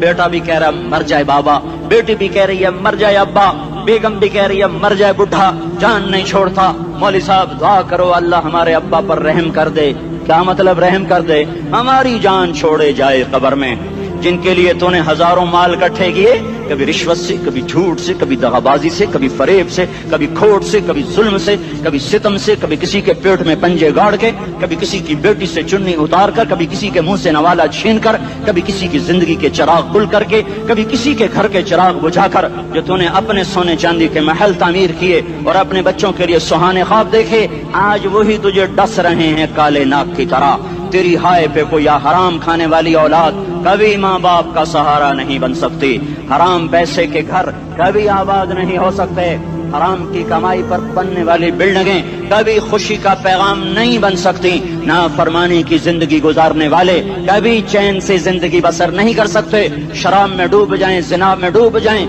بیٹا بھی کہہ رہا مر جائے بابا، بیٹی بھی کہہ رہی ہے مر جائے ابا، بیگم بھی کہہ رہی ہے مر جائے بڈھا، جان نہیں چھوڑتا۔ مولوی صاحب دعا کرو اللہ ہمارے ابا پر رحم کر دے۔ کیا مطلب رحم کر دے؟ ہماری جان چھوڑے جائے قبر میں۔ جن کے لیے تو نے ہزاروں مال اکٹھے کیے، کبھی رشوت سے، کبھی جھوٹ سے، کبھی دغابازی سے، کبھی فریب سے، کبھی کھوٹ سے، کبھی ظلم سے، کبھی ستم سے، کبھی کسی کے پیٹ میں پنجے گاڑ کے، کبھی کسی کی بیٹی سے چنی اتار کر، کبھی کسی کے منہ سے نوالا چھین کر، کبھی کسی کی زندگی کے چراغ گل کر کے، کبھی کسی کے گھر کے چراغ بجھا کر، جو تو نے اپنے سونے چاندی کے محل تعمیر کیے اور اپنے بچوں کے لیے سہانے خواب دیکھے، آج وہی تجھے ڈس رہے ہیں کالے ناک کی طرح۔ تیری ہائے پہ کوئی حرام کھانے والی اولاد کبھی ماں باپ کا سہارا نہیں بن سکتی۔ حرام پیسے کے گھر کبھی آباد نہیں ہو سکتے۔ حرام کی کمائی پر بننے والی بلڈنگیں کبھی خوشی کا پیغام نہیں بن سکتی۔ نافرمانی کی زندگی گزارنے والے کبھی چین سے زندگی بسر نہیں کر سکتے۔ شراب میں ڈوب جائیں، زنا میں ڈوب جائیں،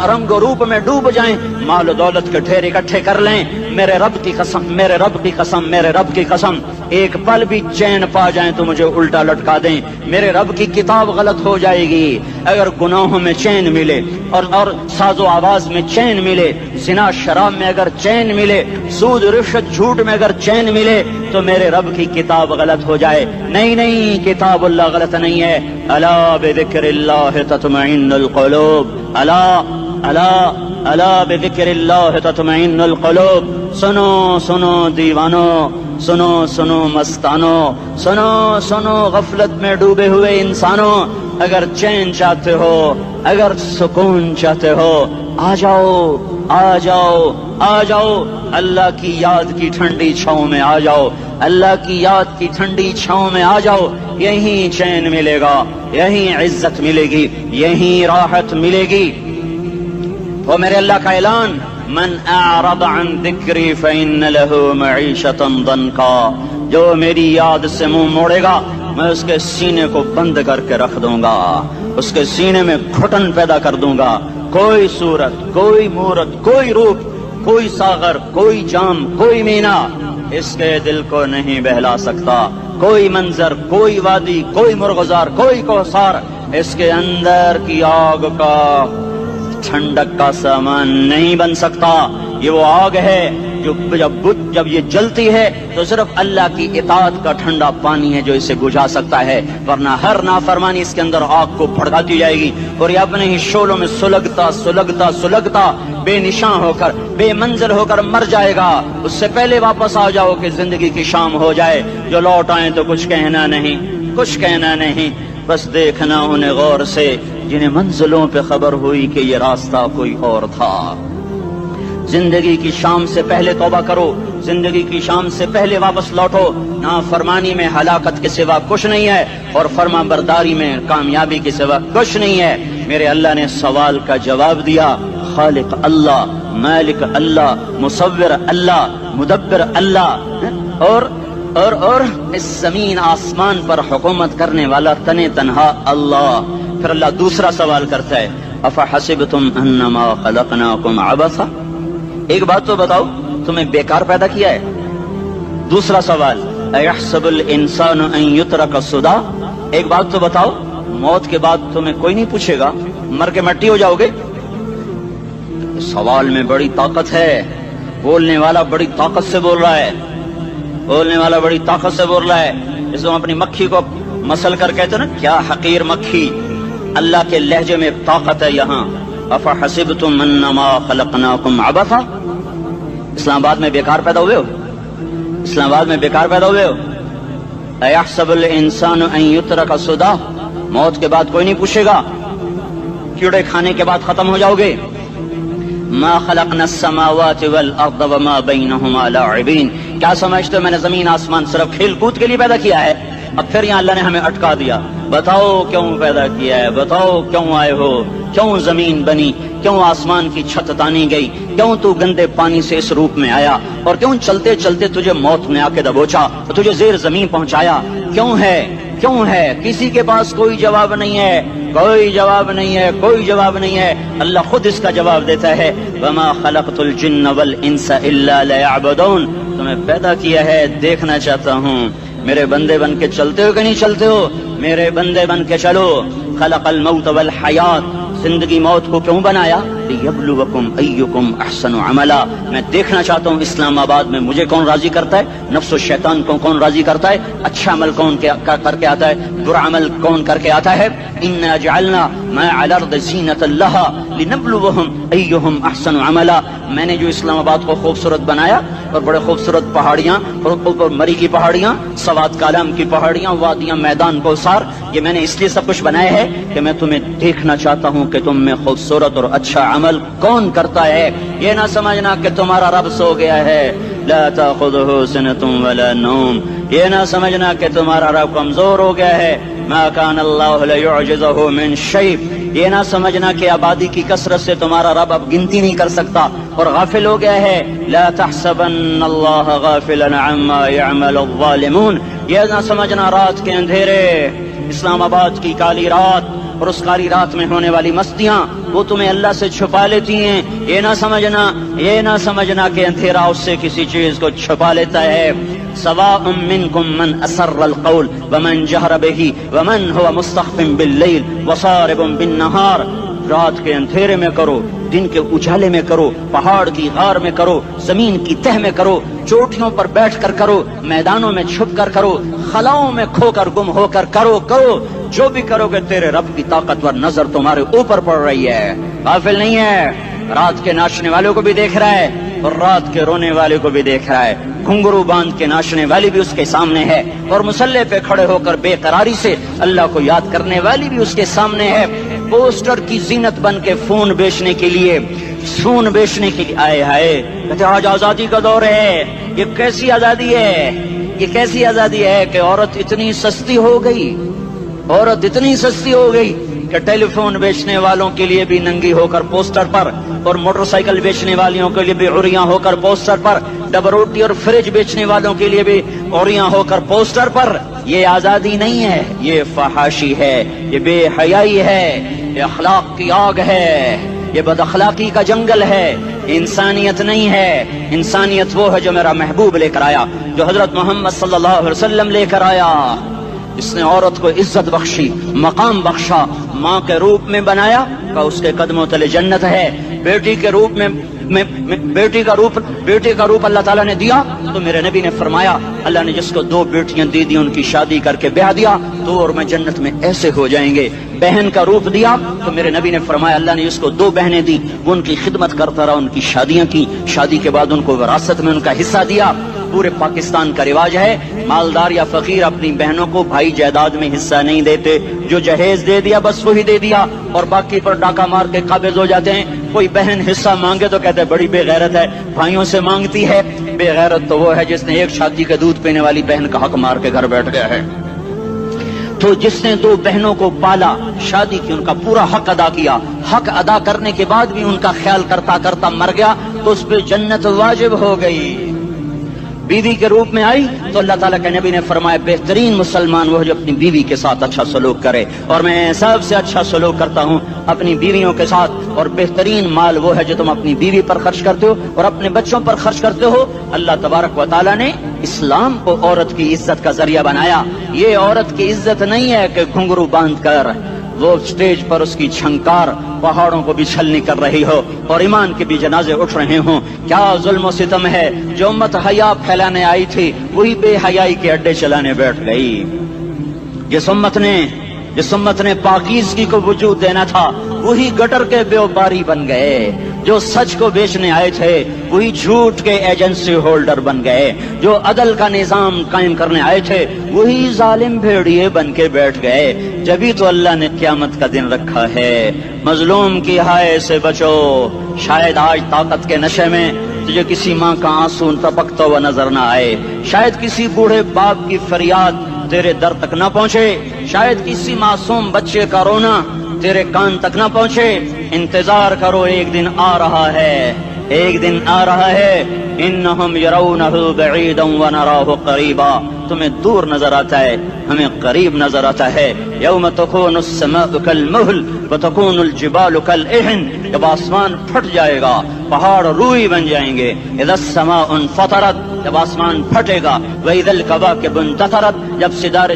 رنگ و روپ میں ڈوب جائیں، مال و دولت کے ڈھیر اکٹھے کر لیں، میرے رب کی قسم، میرے رب کی قسم، میرے رب کی قسم، ایک پل بھی چین پا جائیں تو مجھے الٹا لٹکا دیں۔ میرے رب کی کتاب غلط ہو جائے گی اگر گناہوں میں چین ملے اور ساز و آواز میں چین ملے، زنا شراب میں اگر چین ملے، سود رشوت جھوٹ میں اگر چین ملے تو میرے رب کی کتاب غلط ہو جائے۔ نہیں نہیں، کتاب اللہ غلط نہیں ہے۔ الا بذکر اللہ تطمئن القلوب، الا الا الا بذکر اللہ تطمئن القلوب۔ سنو سنو دیوانو، سنو سنو مستانو، سنو سنو غفلت میں ڈوبے ہوئے انسانوں، اگر چین چاہتے ہو، اگر سکون چاہتے ہو، آ جاؤ آ جاؤ آ جاؤ، اللہ کی یاد کی ٹھنڈی چھاؤں میں آ جاؤ، اللہ کی یاد کی ٹھنڈی چھاؤں میں آ جاؤ۔ یہیں چین ملے گا، یہیں عزت ملے گی، یہیں راحت ملے گی۔ وہ میرے اللہ کا اعلان، من اعرض عن ذکری فإن له معیشۃ ضنکا، جو میری یاد سے منہ موڑے گا میں اس کے سینے کو بند کر کے رکھ دوں گا، اس کے سینے میں گھٹن پیدا کر دوں گا۔ کوئی صورت، کوئی مورت، کوئی روپ، کوئی ساغر، کوئی جام، کوئی مینا اس کے دل کو نہیں بہلا سکتا۔ کوئی منظر، کوئی وادی، کوئی مرغزار، کوئی کوثر اس کے اندر کی آگ کا ٹھنڈک کا سامان نہیں بن سکتا۔ یہ وہ آگ ہے جو جب یہ جلتی ہے تو صرف اللہ کی اطاعت کا ٹھنڈا پانی ہے جو اسے بجھا سکتا ہے، ورنہ ہر نافرمانی اس کے اندر آگ کو بھڑکاتی جائے گی اور یہ اپنے ہی شعلوں میں سلگتا سلگتا سلگتا بے نشان ہو کر، بے منزل ہو کر مر جائے گا۔ اس سے پہلے واپس آ جاؤ کہ زندگی کی شام ہو جائے۔ جو لوٹ آئیں تو کچھ کہنا نہیں، کچھ کہنا نہیں، بس دیکھنا انہیں غور سے جنہیں منزلوں پہ خبر ہوئی کہ یہ راستہ کوئی اور تھا۔ زندگی کی شام سے پہلے توبہ کرو، زندگی کی شام سے پہلے واپس لوٹو۔ نافرمانی میں ہلاکت کے سوا کچھ نہیں ہے اور فرما برداری میں کامیابی کے سوا کچھ نہیں ہے۔ میرے اللہ نے سوال کا جواب دیا، خالق اللہ، مالک اللہ، مصور اللہ، مدبر اللہ، اور اس زمین آسمان پر حکومت کرنے والا تنے تنہا اللہ۔ پھر اللہ دوسرا سوال کرتا ہے، افحسبتم انما خلقناکم عبثا، ایک بات تو بتاؤ تمہیں بیکار پیدا کیا ہے؟ دوسرا سوال، ایحسب الانسان ان یترک سدی، ایک بات تو بتاؤ موت کے بعد تمہیں کوئی نہیں پوچھے گا، مر کے مٹی ہو جاؤ گے؟ سوال میں بڑی طاقت ہے، بولنے والا بڑی طاقت سے بول رہا ہے، بولنے والا بڑی طاقت سے بول رہا ہے۔ اس کو اپنی مکھی کو مسل کر کہتے نا، کیا حقیر مکھی، اللہ کے لہجے میں طاقت ہے یہاں۔ افحسبتم انما خلقناکم عبثا، اسلام آباد میں بیکار پیدا ہوئے ہو؟ اسلام آباد میں بیکار پیدا ہوئے ہو؟ ایحسب الانسان ان یترک سدی، موت کے بعد کوئی نہیں پوچھے گا، کیڑے کھانے کے بعد ختم ہو جاؤ گے۔ ما خلقنا السماوات والارض وما بینہما لاعبین، کیا سمجھتے ہو میں نے زمین آسمان صرف کھیل کود کے لیے پیدا کیا ہے؟ اب پھر یہاں اللہ نے ہمیں اٹکا دیا، بتاؤ کیوں پیدا کیا ہے، بتاؤ کیوں آئے ہو، کیوں زمین بنی، کیوں آسمان کی چھت تانی گئی، کیوں تو گندے پانی سے اس روپ میں آیا، اور کیوں چلتے چلتے تجھے موت نے آ کے دبوچا اور تجھے زیر زمین پہنچایا؟ کیوں ہے، کیوں ہے؟ کسی کے پاس کوئی جواب نہیں ہے، کوئی جواب نہیں ہے، کوئی جواب نہیں ہے۔ اللہ خود اس کا جواب دیتا ہے، وما خلقت الجن والانس الا لیعبدون، تمہیں پیدا کیا ہے دیکھنا چاہتا ہوں، میرے بندے بن کے چلتے ہو کہ نہیں چلتے ہو؟ میرے بندے بن کے چلو۔ खलक़ल मौत वल हयात, जिंदगी मौत को क्यों बनाया? लियब्लुवकुम अय्युकुम अहसनु अमला, मैं देखना चाहता हूँ इस्लामाबाद में मुझे कौन राजी करता है, नफ्स शैतान को कौन राजी करता है, अच्छा अमल कौन करके आता है, बुरा अमल कौन करके आता है। इन्ना जअलना मा अल अर्द ज़ीनतन लहा लिनब्लुवहुम अय्युहुम अहसनु अमला, मैंने जो इस्लामाबाद को खूबसूरत बनाया और बड़े खूबसूरत पहाड़ियाँ और ऊपर मरी की पहाड़ियाँ, सवात कालाम की पहाड़ियाँ, वादियाँ, मैदान कोसार, ये मैंने इसलिए सब कुछ बनाया है कि मैं तुम्हें देखना चाहता हूँ कि तुम में खूबसूरत और अच्छा अमल कौन करता है। ये ना समझना कि तुम्हारा रब सो गया है, ला ताखुदुहु सिनतुम वला नौम, ये ना समझना कि तुम्हारा रब कमजोर हो गया है, मा कान अल्लाहु लियुअजिज़हु मिन शै, ये ना समझना कि आबादी की कसरत से तुम्हारा रब अब गिनती नहीं कर सकता और गाफिल हो गया है। ला तहसबन्नल्लाह गाफिलन अम्मा यअमलुज़्ज़ालिमून, ये ना समझना रात के अंधेरे, इस्लामाबाद की काली रात और उस काली रात में होने वाली मस्तियां वो तुम्हें अल्लाह से छुपा लेती हैं। ये ना समझना कि अंधेरा उससे किसी चीज को छुपा लेता है। सवाउम मिनकुम मन असर्रल कौल वमन जहर बिही वमन हुवा मुस्तख्फिन बिल्लैल वसारिबुन बिन्नहार, रात के अंधेरे में करो, दिन के उजाले में करो, पहाड़ की गार में करो, जमीन की तह में करो, चोटियों पर बैठ कर करो, मैदानों में छुप कर करो, खलाओं में खोकर गुम होकर करो, जो भी करोगे तेरे रब की ताकतवर नजर तुम्हारे ऊपर पड़ रही है, गाफिल नहीं है। रात के नाचने वालों को भी देख रहा है और रात के रोने वाले को भी देख रहा है, घुंघरू बांध के नाचने वाली भी उसके सामने है और मुसल्ले पे खड़े होकर बेकरारी से अल्लाह को याद करने वाली भी उसके सामने है। पोस्टर की जीनत बन के फोन बेचने के लिए आए हाय, कहते आज आजादी का दौर है। ये कैसी आजादी है, ये कैसी आजादी है कि औरत इतनी सस्ती हो गई कि टेलीफोन बेचने वालों के लिए भी नंगी होकर पोस्टर पर और मोटरसाइकिल बेचने वालों के लिए भी उरियां होकर पोस्टर पर, डबल रोटी और फ्रिज बेचने वालों के लिए भी उरियां होकर पोस्टर पर। ये आजादी नहीं है, ये फहाशी है, ये बेहयाई है, ये अखलाक की आग है, ये बदअखलाकी का जंगल है, इंसानियत नहीं है। इंसानियत वो है जो मेरा महबूब लेकर आया, जो हजरत मोहम्मद सल्लल्लाहु अलैहि वसल्लम लेकर आया, जिसने औरत को इज्जत बख्शी, मकाम बख्शा, माँ के रूप में बनाया का उसके कदमों तले जन्नत है। बेटी के रूप में बेटी का रूप अल्लाह ताला ने दिया तो मेरे नबी ने फरमाया, अल्लाह ने जिसको 2 बेटियां दे दी, उनकी शादी करके ब्याह दिया तो और मैं जन्नत में ऐसे हो जाएंगे। बहन का रूप दिया तो मेरे नबी ने फरमाया, अल्लाह ने जिसको 2 बहनें दी वो उनकी खिदमत करता रहा, उनकी शादियां की, शादी के बाद उनको विरासत में उनका हिस्सा दिया। पूरे पाकिस्तान का रिवाज है, मालदार या फकीर अपनी बहनों को भाई जायदाद में हिस्सा नहीं देते, जो जहेज दे दिया बस वही दे दिया और बाकी पर डाका मार के काबिज हो जाते हैं। कोई बहन हिस्सा मांगे तो कहते हैं बड़ी बेगैरत है, भाइयों से मांगती है। बेगैरत तो वो है जिसने एक छाती का दूध पीने वाली बहन का हक मार के घर बैठ गया है। तो जिसने 2 बहनों को पाला, शादी की, उनका पूरा हक अदा किया, हक अदा करने के बाद भी उनका ख्याल करता करता मर गया तो उस पर जन्नत वाजिब हो गई। बीवी के रूप में आई तो अल्लाह ताला के नबी ने फरमाया, बेहतरीन मुसलमान वो जो अपनी बीवी के साथ अच्छा सलूक करे, और मैं सबसे अच्छा सलूक करता हूँ अपनी बीवियों के साथ। और बेहतरीन माल वो है जो तुम अपनी बीवी पर खर्च करते हो और अपने बच्चों पर खर्च करते हो। अल्लाह तबारक व तआला ने इस्लाम को औरत की इज्जत का जरिया बनाया। ये औरत की इज्जत नहीं है कि घुंघरू बांध कर वो स्टेज पर उसकी झंकार पहाड़ों को भी छलनी कर रही हो और ईमान के भी जनाजे उठ रहे हों। क्या जुल्म सितम है, जो उम्मत हया फैलाने आई थी वही बेहयाई के अड्डे चलाने बैठ गई। जिस उम्मत ने पाकीज़गी को वजूद देना था वही गटर के व्यापारी बन गए। जो सच को बेचने आए थे वही झूठ के एजेंसी होल्डर बन गए। जो अदल का निजाम कायम करने आए थे वही जालिम भेड़िए बन के बैठ गए। जभी तो अल्लाह ने क़यामत का दिन रखा है। मजलूम की हाय से बचो, शायद आज ताकत के नशे में तुझे किसी माँ का आंसू टपकता हुआ नजर न आए, शायद किसी बूढ़े बाप की फरियाद तेरे दर तक न पहुँचे, शायद किसी मासूम बच्चे का रोना तेरे कान तक न पहुँचे। इंतजार करो, एक दिन आ रहा है, एक दिन आ रहा है। इन्नहुम यरौनहु बईदन व नराहु करीबा, तुम्हें दूर नजर आता है, हमें करीब नजर आता है। यौम तकूनु अस्समाउ कलमुहल व तकूनुल जिबालु कलइहन, जब आसमान फट जाएगा, पहाड़ रूई बन जाएंगे। इज़ा अस्समाउ इनफतरत, جب آسمان پھٹے گا، وَإِذَا الْكَوَاكِبُ انتَثَرَتْ جب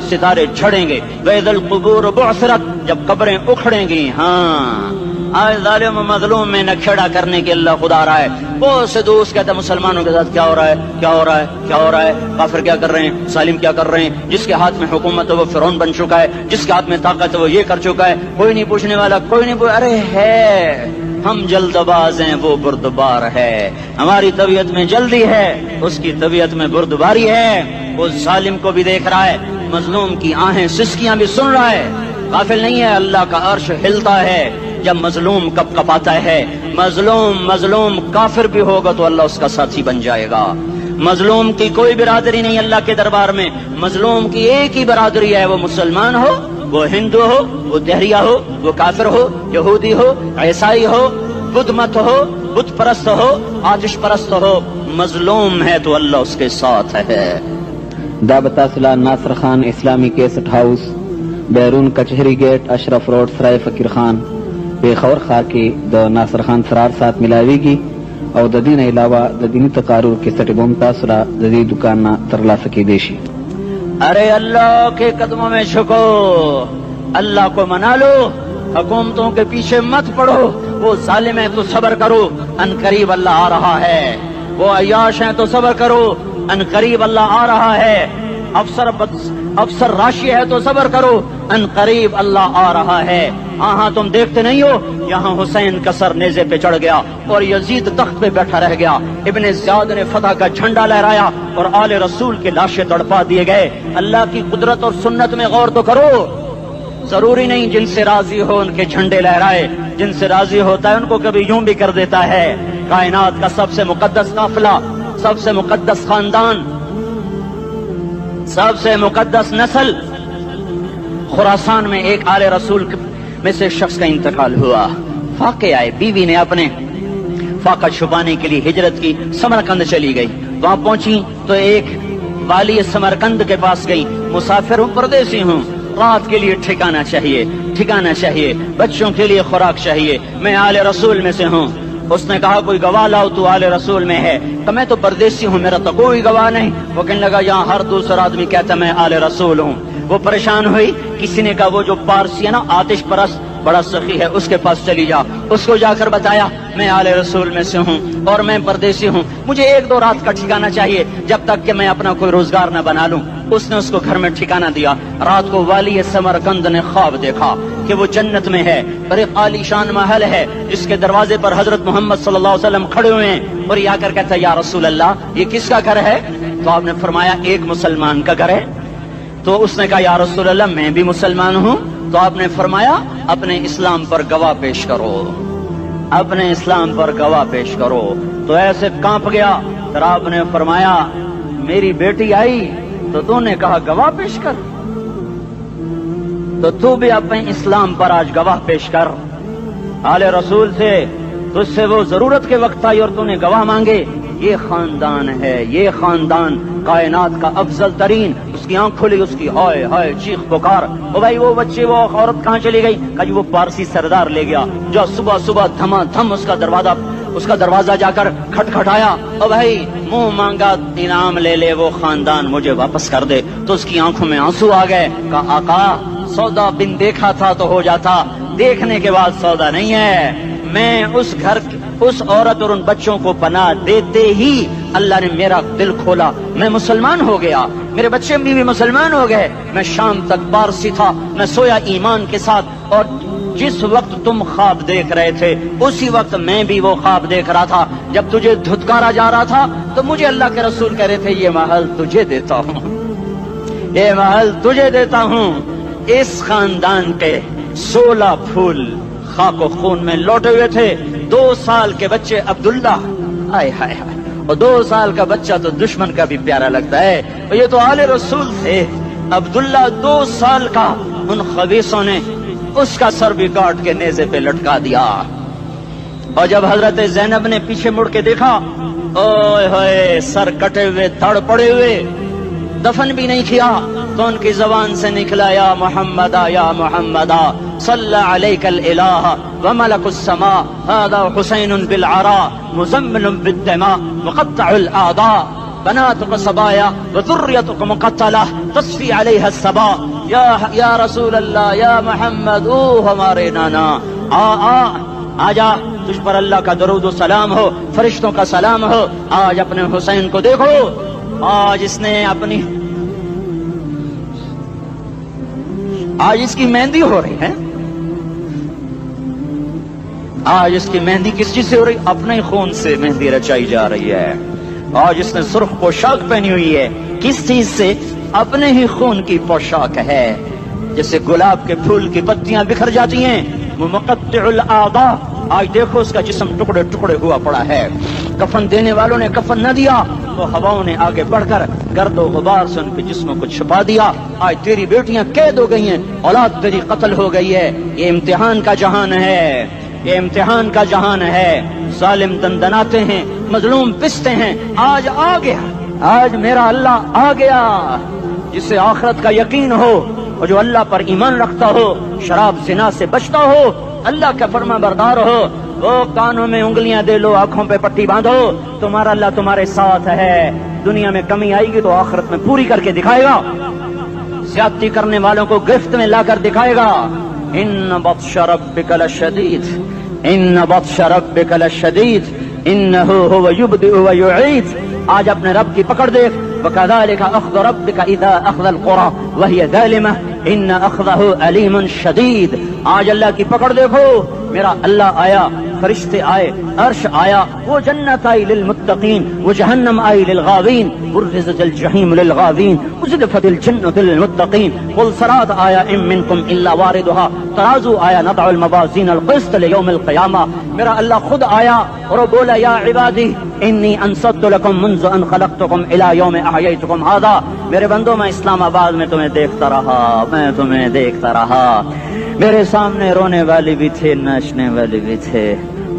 ستارے جھڑیں گے، وَإِذَا الْقُبُورُ بُعْثِرَتْ جب قبریں اکھڑیں گی۔ ہاں آج ظالم و مظلوم میں نہ کھیڑا کرنے کے اللہ خدا رہا ہے۔ بہت سے دوست کہتے ہیں مسلمانوں کے ساتھ کیا ہو رہا ہے، کیا ہو رہا ہے، کیا ہو رہا ہے، کافر کیا کر رہے ہیں، ظالم کیا کر رہے ہیں، جس کے ہاتھ میں حکومت ہے وہ فرعون بن چکا ہے، جس کے ہاتھ میں طاقت ہے وہ یہ کر چکا ہے، کوئی نہیں پوچھنے والا، کوئی نہیں ارے ہے ہم جلد باز ہیں، وہ بردبار ہے۔ ہماری طبیعت میں جلدی ہے، اس کی طبیعت میں بردباری ہے۔ وہ ظالم کو بھی دیکھ رہا ہے، مظلوم کی آہیں سسکیاں بھی سن رہا ہے۔ غافل نہیں ہے، اللہ کا عرش ہلتا ہے جب مظلوم کپ کپاتا ہے۔ مظلوم کافر بھی ہوگا تو اللہ اس کا ساتھی بن جائے گا۔ مظلوم کی کوئی برادری نہیں اللہ کے دربار میں، مظلوم کی ایک ہی برادری ہے، وہ مسلمان ہو، وہ ہندو ہو، وہ دہریہ ہو، وہ کافر ہو، یہودی ہو، عیسائی ہو، بدھ مت ہو، بت پرست ہو، آتش پرست ہو، مظلوم ہے تو اللہ اس کے ساتھ ہے۔ دعوت اصلاح ناصر خان اسلامی کیسٹ ہاؤس، بیرون کچہری گیٹ، اشرف روڈ، سرائے فقیر خان، پیښور ښار کې د ناصر خان سرار سات ملاویږي او د دین علاوه د دینی تقارر کیسټ بم تاسو را د دې دکان نه ترلاسه کیدی شي۔ ارے اللہ کے قدموں میں جھکو، اللہ کو منا لو، حکومتوں کے پیچھے مت پڑو۔ وہ ظالم ہیں تو صبر کرو، ان قریب اللہ آ رہا ہے۔ وہ عیاش ہیں تو صبر کرو، ان قریب اللہ آ رہا ہے۔ افسر راشی ہے تو صبر کرو، ان قریب اللہ آ رہا ہے۔ ہاں تم دیکھتے نہیں ہو، یہاں حسین کا سر نیزے پہ چڑھ گیا اور یزید تخت پہ بیٹھا رہ گیا، ابن زیاد نے فتح کا جھنڈا لہرایا اور آل رسول کے لاشیں تڑپا دیے گئے۔ اللہ کی قدرت اور سنت میں غور تو کرو۔ ضروری نہیں جن سے راضی ہو ان کے جھنڈے لہرائے، جن سے راضی ہوتا ہے ان کو کبھی یوں بھی کر دیتا ہے۔ کائنات کا سب سے مقدس قافلہ، سب سے مقدس خاندان، سب سے مقدس نسل، خراسان میں ایک آل رسول میں سے شخص کا انتقال ہوا۔ فاقے آئے، بیوی نے اپنے فاقہ چھپانے کے لیے ہجرت کی، سمرقند چلی گئی۔ وہاں پہنچی تو ایک والی سمرقند کے پاس گئی، مسافر ہوں، پردیسی ہوں، رات کے لیے ٹھکانہ چاہیے، بچوں کے لیے خوراک چاہیے، میں آل رسول میں سے ہوں۔ اس نے کہا کوئی گواہ لاؤ، تو آل رسول میں ہے؟ تو میں تو پردیسی ہوں، میرا تو کوئی گواہ نہیں۔ وہ کہنے لگا یہاں ہر دوسرا آدمی کہتا میں آل رسول ہوں۔ وہ پریشان ہوئی، کسی نے کہا وہ جو پارسی ہے نا آتش پرست بڑا سخی ہے، اس کے پاس چلی جا۔ اس کو جا کر بتایا میں آل رسول میں سے ہوں اور میں پردیسی ہوں، مجھے 1-2 رات کا ٹھکانہ چاہیے جب تک کہ میں اپنا کوئی روزگار نہ بنا لوں۔ اس نے اس کو گھر میں ٹھکانہ دیا۔ رات کو والی سمرقند نے خواب دیکھا کہ وہ جنت میں ہے، بڑے عالی شان محل ہے جس کے دروازے پر حضرت محمد صلی اللہ علیہ وسلم کھڑے ہوئے ہیں، اور یہ آ کر کہتا ہے یا رسول اللہ یہ کس کا گھر ہے؟ تو آپ نے فرمایا ایک مسلمان کا گھر ہے۔ تو اس نے کہا یا رسول اللہ میں بھی مسلمان ہوں۔ تو آپ نے فرمایا اپنے اسلام پر گواہ پیش کرو، اپنے اسلام پر گواہ پیش کرو۔ تو ایسے کانپ گیا۔ پھر آپ نے فرمایا میری بیٹی آئی تو تو نے کہا گواہ پیش کر، تو بھی اپنے اسلام پر آج گواہ پیش کر۔ آل رسول سے تجھ سے وہ ضرورت کے وقت آئی اور تو نے گواہ مانگے۔ یہ خاندان ہے، یہ خاندان کائنات کا افضل ترین۔ اس کی آنکھ کھلی، اس کی ہائے ہائے چیخ پکار، او بھائی وہ بچے وہ عورت کہاں چلی گئی؟ کہا جی وہ پارسی سردار لے گیا، جو صبح صبح دھما دھم اس کا دروازہ جا کر کھٹکھٹایا، او بھائی منہ مانگا انعام لے لے، وہ خاندان مجھے واپس کر دے۔ تو اس کی آنکھوں میں آنسو آ گئے۔ کہا آقا سودا بن دیکھا تھا تو ہو جاتا، دیکھنے کے بعد سودا نہیں ہے۔ میں اس گھر اس عورت اور ان بچوں کو پناہ دیتے ہی اللہ نے میرا دل کھولا، میں مسلمان ہو گیا، میرے بچے بھی مسلمان ہو گئے۔ میں شام تک پارسی تھا، میں سویا ایمان کے ساتھ، اور جس وقت تم خواب دیکھ رہے تھے اسی وقت میں بھی وہ خواب دیکھ رہا تھا۔ جب تجھے دھتکارا جا رہا تھا تو مجھے اللہ کے رسول کہہ رہے تھے یہ محل تجھے دیتا ہوں، یہ محل تجھے دیتا ہوں۔ اس خاندان کے 16 پھول خاک و خون میں لوٹے ہوئے تھے۔ 2 سال کے بچے عبداللہ، ہائے ہائے ہائے، اور 2 سال کا بچہ تو دشمن کا بھی پیارا لگتا ہے، اور یہ تو آل رسول تھے۔ عبداللہ 2 سال کا، ان خبیثوں نے اس کا سر بھی کاٹ کے نیزے پہ لٹکا دیا۔ اور جب حضرت زینب نے پیچھے مڑ کے دیکھا، اوئے ہوئے سر کٹے ہوئے، دھڑ پڑے ہوئے، دفن بھی نہیں کیا، تو ان کی زبان سے نکلا یا محمدہ یا محمدہ صلی علیک الالہ وملک السماء هذا حسین بالعراء مزمل بالدماء مقطع الاعضاء۔ بناتك صبايا وذريتك مقتلة تصفي عليها الصبا یا رسول اللہ یا محمد او ہمارے نانا آجا تجھ پر اللہ کا درود و سلام ہو فرشتوں کا سلام ہو آج اپنے حسین کو دیکھو آج اس نے اپنی آج اس کی مہندی ہو رہی ہے آج اس کی مہندی کس چیز سے ہو رہی اپنے خون سے مہندی رچائی جا رہی ہے آج اس نے سرخ پوشاک پہنی ہوئی ہے کس چیز سے اپنے ہی خون کی پوشاک ہے جیسے گلاب کے پھول کی پتیاں بکھر جاتی ہیں وہ مقطع الاعضاء آج دیکھو اس کا جسم ٹکڑے ٹکڑے ہوا پڑا ہے کفن دینے والوں نے کفن نہ دیا تو ہواؤں نے آگے بڑھ کر گرد و غبار سے ان کے جسموں کو چھپا دیا آج تیری بیٹیاں قید ہو گئی ہیں اولاد تیری قتل ہو گئی ہے یہ امتحان کا جہان ہے یہ امتحان کا جہان ہے ظالم دندناتے ہیں مظلوم پستے ہیں آج آ گیا آج میرا اللہ آ گیا جسے آخرت کا یقین ہو اور جو اللہ پر ایمان رکھتا ہو شراب زنا سے بچتا ہو اللہ کا فرما بردار ہو وہ کانوں میں انگلیاں دے لو آنکھوں پہ پٹی باندھو تمہارا اللہ تمہارے ساتھ ہے دنیا میں کمی آئے گی تو آخرت میں پوری کر کے دکھائے گا زیادتی کرنے والوں کو گرفت میں لا کر دکھائے گا ان بطش ربک لشدید ان بطش ربک لشدید انہ هو یبدئ ویعید آج اپنے رب کی پکڑ دیکھ وَكَذَلِكَ أَخْذُ رَبِّكَ إِذَا أَخْذَ الْقُرَى وَهِيَ ظَالِمَةٌ إِنَّ أَخْذَهُ أَلِيمٌ شَدِيدٌ آج اللہ کی پکڑ دیکھو میرا اللہ آیا فرشتے آئے عرش آیا وہ جنت آئی للمتقین وہ جہنم آئی للغاوین برزت الجحیم للغاوین ازلفت الجنت للمتقین قل صراط آیا ام منکم الا واردها ترازو آیا نضع الموازین القسط لیوم القیامہ میرا اللہ خود آیا اور بولا یا عبادی انی انصت لکم منذ ان خلقتکم الى یوم احییتکم هذا میرے بندوں میں اسلام آباد میں تمہیں دیکھتا رہا میرے سامنے رونے والی بھی تھے ناچنے والی بھی تھے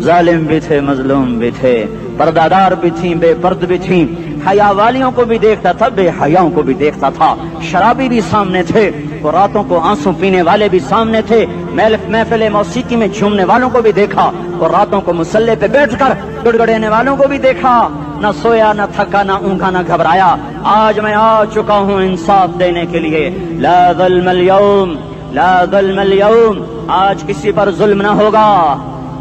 ظالم بھی تھے مظلوم بھی تھے پردادار بھی تھیں بے پرد بھی تھیں حیا والیوں کو بھی دیکھتا تھا بے حیاؤں کو بھی دیکھتا تھا شرابی بھی سامنے تھے اور راتوں کو آنسو پینے والے بھی سامنے تھے محفل موسیقی میں جھومنے والوں کو بھی دیکھا اور راتوں کو مسلح پہ بیٹھ کر گڑگڑانے والوں کو بھی دیکھا نہ سویا نہ تھکا نہ اونگا نہ گھبرایا آج میں آ چکا ہوں انصاف دینے کے لیے لا ظلم اليوم لا ظلم اليوم آج کسی پر ظلم نہ ہوگا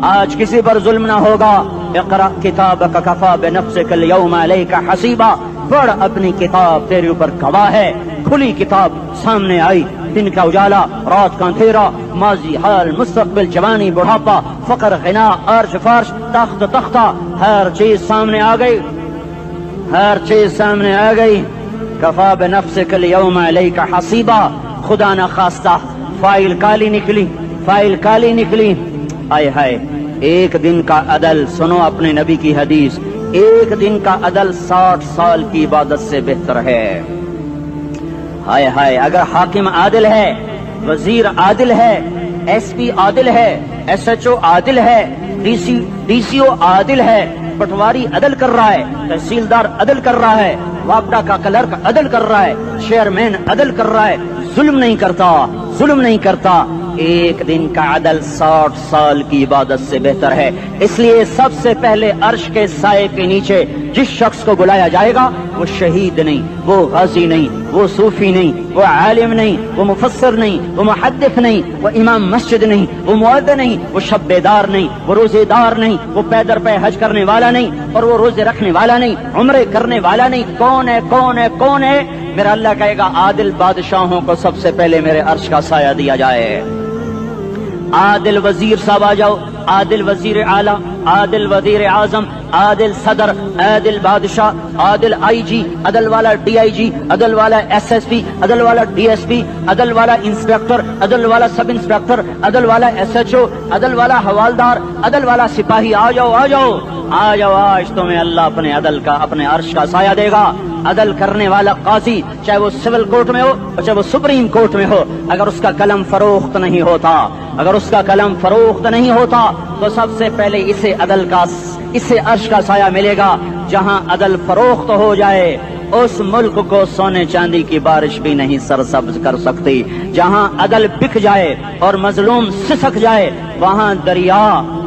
آج کسی پر ظلم نہ ہوگا اقرأ کتابک کفا بنفسک اليوم علیک حسیبا پڑھ اپنی کتاب تیرے اوپر گواہ ہے کھلی کتاب سامنے آئی دن کا اجالا رات کا اندھیرا ماضی حال مستقبل جوانی بڑھاپا فقر غنا عرش فرش تخت تختہ ہر چیز سامنے آ گئی ہر چیز سامنے آ گئی کفا بنفسک اليوم علیک حسیبا خدا نہ خواستہ فائل کالی نکلی آئے ہائے ایک دن کا عدل سنو اپنے نبی کی حدیث ایک دن کا عدل 60 سال کی عبادت سے بہتر ہے ہائے ہائے اگر حاکم عادل ہے وزیر عادل ہے ایس پی عادل ہے ایس ایچ او عادل ہے ڈی سی او عادل ہے پٹواری عدل کر رہا ہے تحصیلدار عدل کر رہا ہے وابڈا کا کلرک عدل کر رہا ہے چیئرمین عدل کر رہا ہے ظلم نہیں کرتا ایک دن کا عدل 60 سال کی عبادت سے بہتر ہے اس لیے سب سے پہلے عرش کے سائے کے نیچے جس شخص کو بلایا جائے گا وہ شہید نہیں وہ غازی نہیں وہ صوفی نہیں وہ عالم نہیں وہ مفسر نہیں وہ محدث نہیں وہ امام مسجد نہیں وہ مؤذن نہیں وہ شب بیدار نہیں وہ روزے دار نہیں وہ پیدر پہ حج کرنے والا نہیں اور وہ روزے رکھنے والا نہیں عمرے کرنے والا نہیں کون ہے میرا اللہ کہے گا عادل بادشاہوں کو سب سے پہلے میرے عرش کا سایہ دیا جائے عادل وزیر صاحب آ جاؤ عادل وزیر اعلیٰ عادل وزیر اعظم عادل صدر عادل بادشاہ عادل آئی جی عدل والا ڈی آئی جی عدل والا ایس ایس پی عدل والا ڈی ایس پی عدل والا انسپیکٹر عدل والا سب انسپیکٹر عدل والا ایس ایچ او عدل والا حوالدار عدل والا سپاہی آ جاؤ آج تمہیں اللہ اپنے عدل کا اپنے عرش کا سایہ دے گا عدل کرنے والا قاضی چاہے وہ سول کورٹ میں ہو چاہے وہ سپریم کورٹ میں ہو اگر اس کا قلم فروخت نہیں ہوتا تو سب سے پہلے اسے عرش کا سایہ ملے گا جہاں عدل فروخت ہو جائے اس ملک کو سونے چاندی کی بارش بھی نہیں سرسبز کر سکتی جہاں عدل بک جائے اور مظلوم سسک جائے وہاں دریا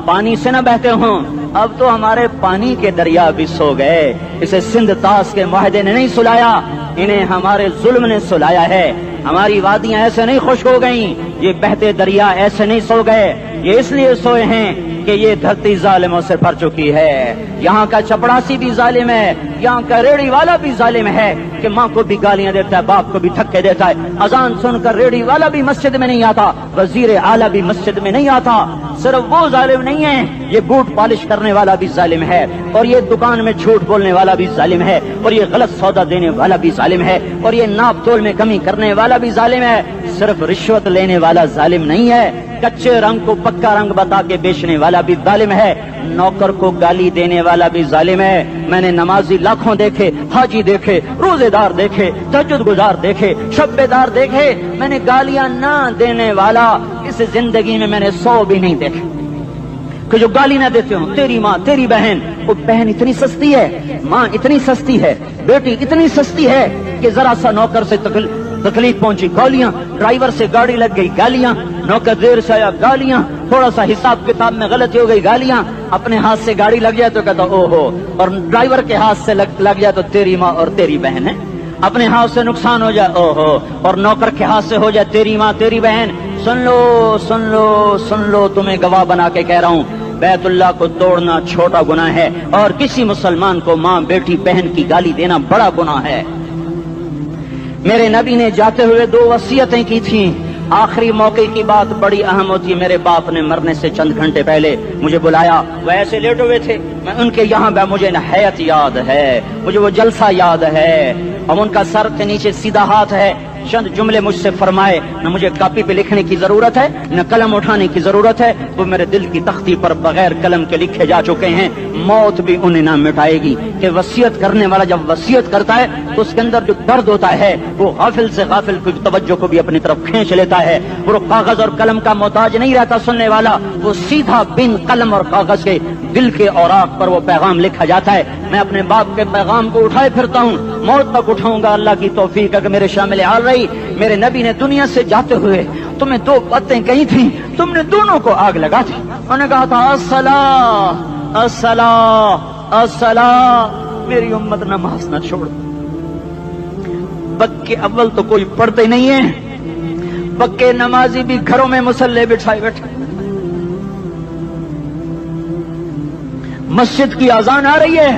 پانی سے نہ بہتے ہوں اب تو ہمارے پانی کے دریا بھی سو گئے. اسے سندھ طاس کے معاہدے نے نہیں سلایا, انہیں ہمارے ظلم نے سلایا ہے. ہماری وادیاں ایسے نہیں خوش ہو گئیں, یہ بہتے دریا ایسے نہیں سو گئے. یہ اس لیے سوئے ہیں کہ یہ دھرتی ظالموں سے بھر چکی ہے. یہاں کا چپڑاسی بھی ظالم ہے, یہاں کا ریڑھی والا بھی ظالم ہے کہ ماں کو بھی گالیاں دیتا ہے, باپ کو بھی دھکے دیتا ہے. اذان سن کر ریڑھی والا بھی مسجد میں نہیں آتا, وزیر اعلیٰ بھی مسجد میں نہیں آتا. صرف وہ ظالم نہیں ہے, یہ بوٹ پالش کرنے والا بھی ظالم ہے, اور یہ دکان میں جھوٹ بولنے والا بھی ظالم ہے, اور یہ غلط سودا دینے والا بھی ظالم ہے, اور یہ ناپ تول میں کمی کرنے والا بھی ظالم ہے. صرف رشوت لینے والا ظالم نہیں ہے, کچے رنگ کو پکا رنگ بتا کے بیچنے والا بھی ظالم ہے, نوکر کو گالی دینے والا بھی ظالم ہے. میں نے نمازی لاکھوں دیکھے, حاجی دیکھے, روزے دار دیکھے, تہجد گزار دیکھے, شب بیدار دیکھے, میں نے گالیاں نہ دینے والا اس زندگی میں نے 100 بھی نہیں دیکھے کہ جو گالی نہ دیتے ہوں. تیری ماں, تیری بہن, وہ بہن اتنی سستی ہے, ماں اتنی سستی ہے, بیٹی اتنی سستی ہے کہ ذرا سا نوکر سے تکلیف پہنچی گالیاں, ڈرائیور سے گاڑی لگ گئی گالیاں, نوکر دیر سے آیا گالیاں, تھوڑا سا حساب کتاب میں غلطی ہو گئی گالیاں, اپنے ہاتھ سے گاڑی لگ جائے تو کہتا او ہو, اور ڈرائیور کے ہاتھ سے لگ جائے تو تیری ماں اور تیری بہن ہے. اپنے ہاتھ سے نقصان ہو جائے او ہو, اور نوکر کے ہاتھ سے ہو جائے تیری ماں تیری بہن. سن لو سن لو سن لو, تمہیں گواہ بنا کے کہہ رہا ہوں, بیت اللہ کو توڑنا چھوٹا گناہ ہے, اور کسی مسلمان کو ماں بیٹی بہن کی گالی دینا بڑا گناہ ہے. میرے نبی نے جاتے ہوئے 2 وصیتیں کی تھیں. آخری موقع کی بات بڑی اہم ہوتی ہے. میرے باپ نے مرنے سے چند گھنٹے پہلے مجھے بلایا, وہ ایسے لیٹے ہوئے تھے, میں ان کے یہاں مجھے حیات یاد ہے, مجھے وہ جلسہ یاد ہے, اب ان کا سر کے نیچے سیدھا ہاتھ ہے. چند جملے مجھ سے فرمائے, نہ مجھے کاپی پہ لکھنے کی ضرورت ہے نہ قلم اٹھانے کی ضرورت ہے, وہ میرے دل کی تختی پر بغیر قلم کے لکھے جا چکے ہیں. موت بھی انہیں نہ مٹائے گی کہ وصیت کرنے والا جب وصیت کرتا ہے تو اس کے اندر جو درد ہوتا ہے وہ غافل سے غافل کی توجہ کو بھی اپنی طرف کھینچ لیتا ہے. وہ کاغذ اور قلم کا محتاج نہیں رہتا سننے والا, وہ سیدھا بن قلم اور کاغذ کے دل کے اوراق پر وہ پیغام لکھا جاتا ہے. میں اپنے باپ کے پیغام کو اٹھائے پھرتا ہوں, موت تک اٹھاؤں گا, اللہ کی توفیق ہے کہ میرے شامل حال رہی. میرے نبی نے دنیا سے جاتے ہوئے تمہیں 2 باتیں کہی تھیں, تم نے دونوں کو آگ لگا دی. انہوں نے کہا تھا الصلاۃ الصلاۃ الصلاۃ, میری امت نماز نہ چھوڑ. پکے اول تو کوئی پڑھتے نہیں ہے, پکے نمازی بھی گھروں میں مصلے بٹھائے بیٹھے. مسجد کی اذان آ رہی ہے,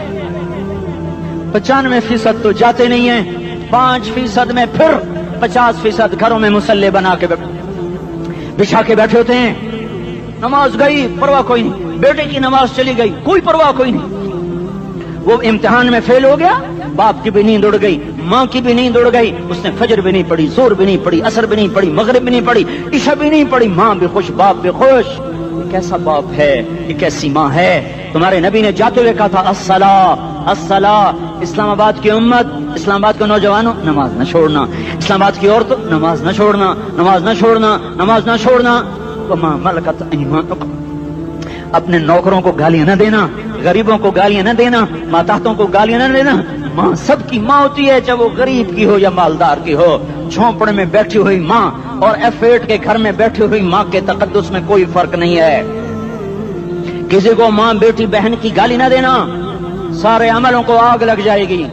95% تو جاتے نہیں ہیں, 5% میں پھر 50% گھروں میں مصلے بنا کے بچھا کے بیٹھے ہوتے ہیں. نماز گئی پرواہ کوئی نہیں, بیٹے کی نماز چلی گئی کوئی پرواہ کوئی نہیں. وہ امتحان میں فیل ہو گیا, باپ کی بھی نیند اڑ گئی, ماں کی بھی نیند اڑ گئی, اس نے فجر بھی نہیں پڑھی, زور بھی نہیں پڑھی, عصر بھی نہیں پڑھی, مغرب بھی نہیں پڑھی, عشاء بھی نہیں پڑھی, ماں بھی خوش باپ بھی خوش. یہ کیسا باپ ہے, یہ کیسی ماں ہے. تمہارے نبی نے جاتے ہوئے کہا تھا الصلاۃ الصلاۃ. اسلام آباد کی امت, اسلام آباد کے نوجوانوں, نماز نہ چھوڑنا. اسلام آباد کی عورتوں, نماز نہ چھوڑنا, نماز نہ چھوڑنا, نماز نہ چھوڑنا. وما ملکت ایمانکم, اپنے نوکروں کو گالیاں نہ دینا, غریبوں کو گالیاں نہ دینا, ماتحتوں کو گالیاں نہ دینا. ماں سب کی ماں ہوتی ہے, چاہے وہ غریب کی ہو یا مالدار کی ہو. جھونپڑے میں بیٹھی ہوئی ماں اور F8 کے گھر میں بیٹھی ہوئی ماں کے تقدس میں کوئی فرق نہیں ہے. کسی کو ماں بیٹی بہن کی گالی نہ دینا, سارے عملوں کو آگ لگ جائے گی.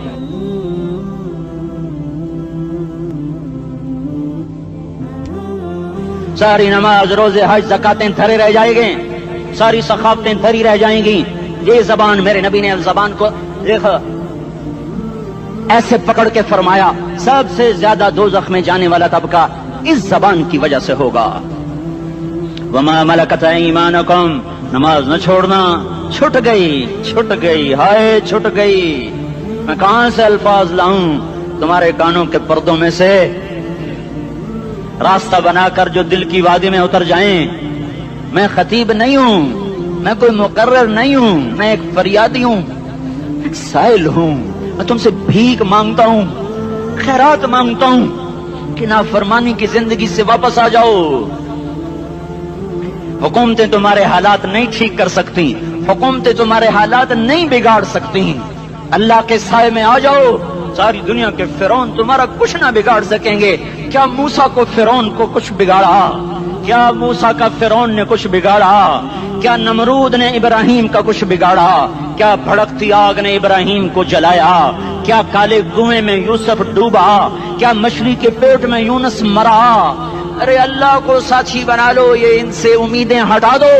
ساری نماز روزے حج زکاتیں دھرے رہ جائیں گے, ساری ثقافتیں دھری رہ جائیں گی. یہ زبان, میرے نبی نے زبان کو دیکھا ایسے پکڑ کے فرمایا سب سے زیادہ دوزخ میں جانے والا طبقہ اس زبان کی وجہ سے ہوگا. وما ملکت ایمانکم, نماز نہ چھوڑنا. چھٹ گئی ہائے چھٹ گئی. میں کہاں سے الفاظ لاؤں تمہارے کانوں کے پردوں میں سے, راستہ بنا کر جو دل کی وادی میں اتر جائیں. میں خطیب نہیں ہوں, میں کوئی مقرر نہیں ہوں, میں ایک فریادی ہوں, ایک سائل ہوں. میں تم سے بھیک مانگتا ہوں, خیرات مانگتا ہوں کہ نافرمانی کی زندگی سے واپس آ جاؤ. حکومتیں تمہارے حالات نہیں ٹھیک کر سکتی, حکومتیں تمہارے حالات نہیں بگاڑ سکتی. اللہ کے سائے میں آ جاؤ, ساری دنیا کے فرعون تمہارا کچھ نہ بگاڑ سکیں گے. کیا موسیٰ کو فرعون کو کچھ بگاڑا؟ क्या मूसा का फिरौन ने कुछ बिगाड़ा, क्या नमरूद ने इब्राहिम का कुछ बिगाड़ा, क्या भड़कती आग ने इब्राहिम को जलाया, क्या काले कुएं में यूसुफ डूबा, क्या मछली के पेट में यूनुस मरा। अरे अल्लाह को साथी बना लो, ये इनसे उम्मीदें हटा दो।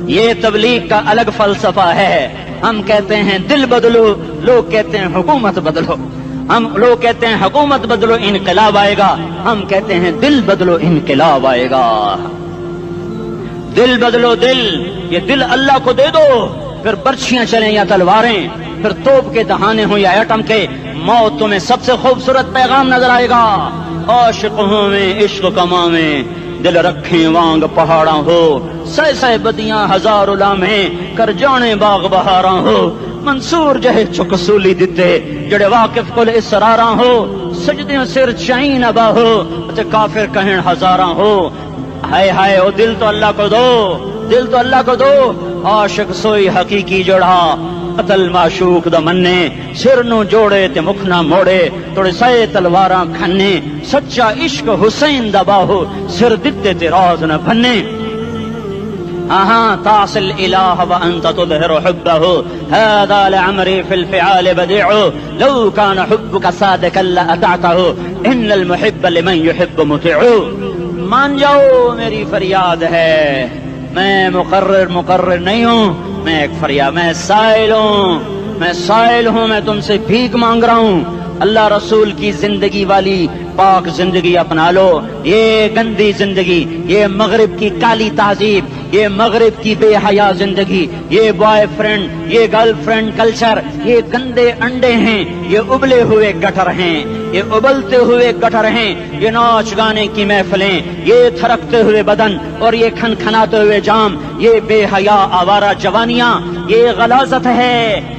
ये तबलीग का अलग फलसफा है। हम कहते हैं दिल बदलो, लोग कहते हैं हुकूमत बदलो। हम लोग कहते हैं हुकूमत बदलो इनकलाब आएगा, हम कहते हैं दिल बदलो इनकलाब आएगा। दिल बदलो दिल, ये दिल अल्लाह को दे दो, फिर बर्छियां चलें या तलवारें, फिर तोप के दहाने हो या एटम के, मौत तुम्हें सबसे खूबसूरत पैगाम नजर आएगा। आशिकों में इश्क कमा में दिल रखें वांग पहाड़ा हो, सह सह बदियां हजार उलामे कर जाने बाग बहारा हो। मंसूर जहे चुकसूली दिते जड़े वाकिफ कुल इसरारा हो, सजदे सिर चाई नबा हो ते काफिर कहन हजारा हो। हाय हाय ओ दिल तो अल्लाह को दो, दिल तो अल्लाह को दो। आशिक सोई हकीकी जोड़ा कतल माशूक दा मन्ने, सिर नू जोड़े ते मुख ना मोड़े, तोड़े सहे तलवारां खन्ने। सच्चा इश्क हुसैन दा बाहो, सिर दिते ते राज न भन्ने। तासिल इलाह व अंत तुदहिरु हुब्बहु, हादा लअमरी फिल फिआल बदीउ, लौ कान हुब्बुका सादिकन लअतअतहु, इन्नल मुहिब्ब लिमन युहिब्बु मुतीउ। मान जाओ मेरी फरियाद है, मैं मुकर्रिर नहीं हूँ, मैं एक फरियाद, मैं साइल हूँ, मैं तुमसे भीख मांग रहा हूँ। अल्लाह रसूल की जिंदगी वाली पाक जिंदगी अपना लो। ये गंदी जिंदगी, ये मगरिब की काली तहजीब, ये मगरिब की बेहया जिंदगी, ये बॉयफ्रेंड, ये गर्लफ्रेंड कल्चर, ये गंदे अंडे हैं, ये उबले हुए गटर हैं, ये उबलते हुए गटर हैं, ये नाच गाने की महफिलें, ये थरकते हुए बदन और ये खनखनाते हुए जाम, ये बेहया आवारा जवानियां, ये गलाजत है,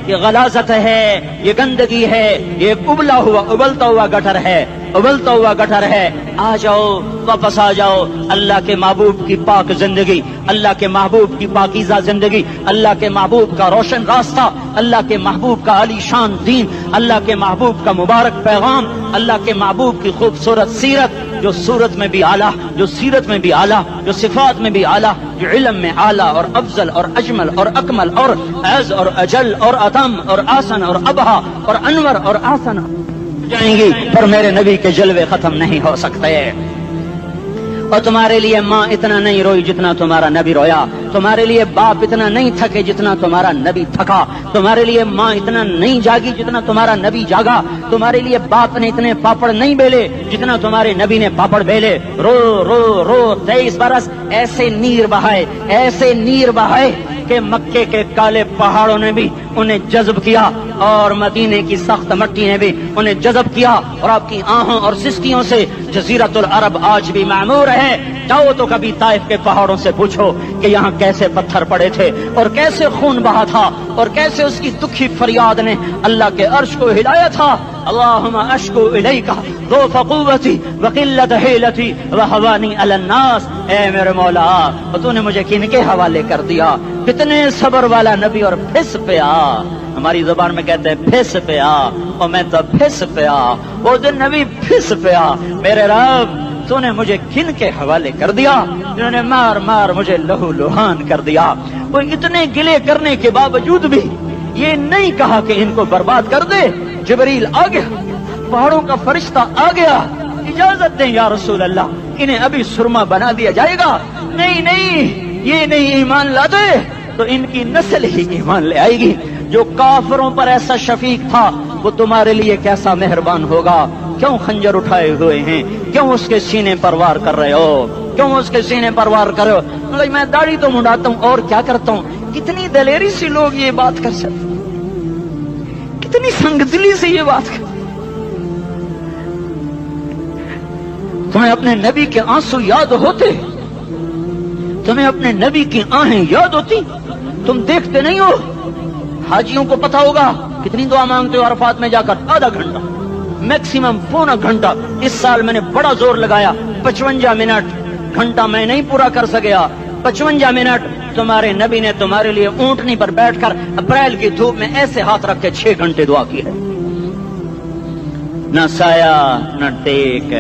ये गलाजत है, ये गंदगी है, ये उबला हुआ उबलता हुआ गटर है, उबलता हुआ गटर है। आ जाओ, वापस आ जाओ। अल्लाह के महबूब की पाक जिंदगी, अल्लाह के महबूब की पाकीज़ा जिंदगी, अल्लाह के महबूब का रोशन रास्ता, अल्लाह के महबूब का आलीशान दीन, अल्लाह के महबूब का मुबारक पैगाम, अल्लाह के महबूब की खूबसूरत सीरत, जो सूरत में भी आला, जो सीरत में भी आला, जो सिफात में भी आला, जो इल्म में आला और अफजल और अजमल और अकमल और अज़ और अजल और अतम और आसन और अबहा और अनवर और आसन जाएंगी, पर मेरे नबी के जलवे खत्म नहीं हो सकते। और तुम्हारे लिए माँ इतना नहीं रोई जितना तुम्हारा नबी रोया, तुम्हारे लिए बाप इतना नहीं थके जितना तुम्हारा नबी थका, तुम्हारे लिए माँ इतना नहीं जागी जितना तुम्हारा नबी जागा, तुम्हारे लिए बाप ने इतने पापड़ नहीं बेले जितना तुम्हारे नबी ने पापड़ बेले। रो रो रो 23 बरस ऐसे नीर बहाए, ऐसे नीर बहाए कि मक्के के काले पहाड़ों ने भी उन्हें जज्ब किया और मदीने की सख्त मट्टी ने भी उन्हें जज्ब किया, और आपकी आहों और सिस्कियों से जजीरतुल अरब आज भी मामूर है। जाओ तो कभी ताइफ के पहाड़ों से पूछो कि यहाँ कैसे पत्थर पड़े थे और कैसे खून बहा था और कैसे उसकी दुखी फरियाद ने अल्लाह के अर्श को हिलाया था। अल्लाहुम्मा अश्कु इलैका ज़ौफ़ क़ुव्वती व क़िल्लत हिलती व हवानी अलन नास। ए मेरे मौला, तूने मुझे किनके हवाले कर दिया? कितने सब्र वाला नबी, और फिस पे आ, हमारी जुबान में कहते हैं फिस पे आ, और मैं तो फिस पे आ, वो दिन नबी फिस पे आ। मेरे रब, तूने मुझे किन के हवाले कर दिया जिन्होंने मार मार मुझे लहू लुहान कर दिया। वो इतने गिले करने के बावजूद भी ये नहीं कहा कि इनको बर्बाद कर दे। जिब्रील आ गया, पहाड़ों का फरिश्ता आ गया, इजाजत दें या रसूल अल्लाह, इन्हें अभी सुरमा बना दिया जाएगा। नहीं नहीं, ये नहीं ईमान लाते तो इनकी नस्ल ही ईमान ले आएगी। जो काफिरों पर ऐसा शफीक था वो तुम्हारे लिए कैसा मेहरबान होगा। क्यों खंजर उठाए हुए हैं? क्यों उसके सीने पर वार कर रहे हो? क्यों उसके सीने पर वार कर रहे हो? मैं दाढ़ी तो मुंडाता हूँ और क्या करता हूँ। कितनी दलेरी से लोग ये बात कर सकते, कितनी संगदिली से ये बात कर। तुम्हें अपने नबी के आंसू याद होते? तुम्हें अपने नबी की आहें याद होती? तुम देखते नहीं हो? हाजियों को पता होगा कितनी दुआ मांगते हो अरफात में जाकर? आधा घंटा, मैक्सिमम पौना घंटा। इस साल मैंने बड़ा जोर लगाया, 55 मिनट। घंटा मैं नहीं पूरा कर सका, 55 मिनट तुम्हारे नबी ने तुम्हारे लिए ऊंटनी पर बैठकर अप्रैल की धूप में ऐसे हाथ रख के 6 घंटे दुआ की है। न साया न टेक,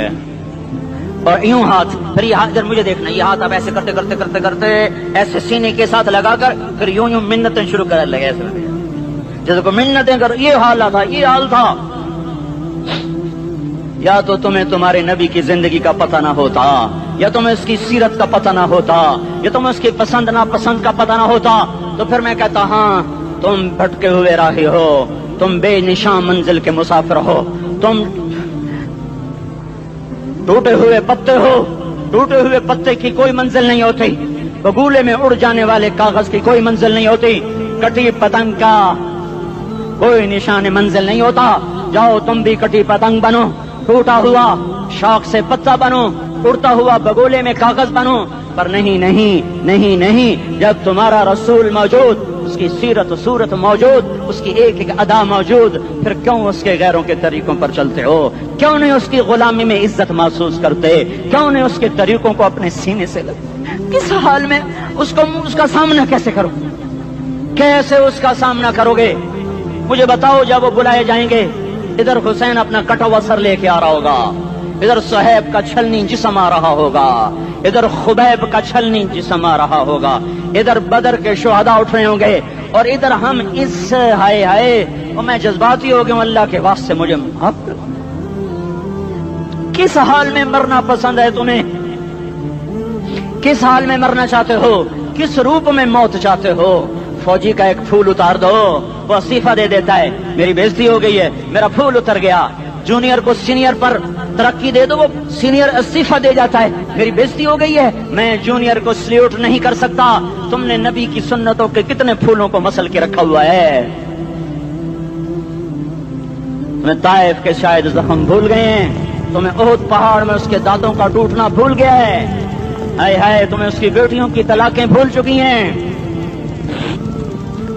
اور یوں ہاتھ، پھر یہ ہاتھ ادھر مجھے دیکھنا، یہ ہاتھ اب ایسے کرتے کرتے کرتے کرتے ایسے سینے کے ساتھ لگا کر پھر یوں یوں منتیں شروع کرنے لگے، ایسے جیسے کو منتیں کر، یہ حال تھا، یہ حال تھا۔ یا تو تمہیں تمہارے نبی کی زندگی کا پتہ نہ ہوتا، یا تمہیں اس کی سیرت کا پتہ نہ ہوتا، یا تمہیں اس کی پسند ناپسند کا پتہ نہ ہوتا، تو پھر میں کہتا ہاں تم بھٹکے ہوئے راہی ہو، تم بے نشان منزل کے مسافر ہو، تم ٹوٹے ہوئے پتے ہو، ٹوٹے ہوئے پتے کی کوئی منزل نہیں ہوتی، بگولے میں اڑ جانے والے کاغذ کی کوئی منزل نہیں ہوتی، کٹی پتنگ کا کوئی نشان منزل نہیں ہوتا۔ جاؤ تم بھی کٹی پتنگ بنو، ٹوٹا ہوا شوق سے پتا بنو، اڑتا ہوا بگولے میں کاغذ بنو، پر نہیں نہیں نہیں نہیں، جب تمہارا رسول موجود، اس کی سیرت و صورت موجود، اس کی ایک ایک ادا موجود، پھر کیوں اس کے غیروں کے طریقوں پر چلتے ہو؟ کیوں نہیں اس کی غلامی میں عزت محسوس کرتے؟ کیوں نہیں اس کے طریقوں کو اپنے سینے سے لگتے؟ کس حال میں اس کا سامنا کیسے کرو؟ کیسے اس کا سامنا کرو گے؟ مجھے بتاؤ، جب وہ بلائے جائیں گے، ادھر حسین اپنا کٹا ہوا سر لے کے آ رہا ہوگا، ادھر صہیب کا چھلنی جسم آ رہا ہوگا، ادھر خبیب کا چھلنی جسم آ رہا ہوگا، ادھر بدر کے شہداء اٹھ رہے ہوں گے، اور ادھر ہم اس ہائے ہائے، اور میں جذباتی ہو گیا ہوں، اللہ کے واسطے مجھے معاف کرو۔ کس حال میں مرنا پسند ہے تمہیں؟ کس حال میں مرنا چاہتے ہو؟ کس روپ میں موت چاہتے ہو؟ فوجی کا ایک پھول اتار دو، وہ استعفیٰ دے دیتا ہے، میری بےزتی ہو گئی ہے، میرا پھول اتر گیا۔ جونیئر کو سینئر پر ترقی دے دو، وہ سینئر استعفیٰ دے جاتا ہے، میری بےزتی ہو گئی ہے، میں جونیئر کو سلیوٹ نہیں کر سکتا۔ تم نے نبی کی سنتوں کے کتنے پھولوں کو مسل کے رکھا ہوا ہے؟ تمہیں طائف کے شاید زخم بھول گئے ہیں، تمہیں احد پہاڑ میں اس کے دانتوں کا ٹوٹنا بھول گیا ہے، ہائے ہائے تمہیں اس کی بیٹیوں کی طلاقیں بھول چکی ہیں،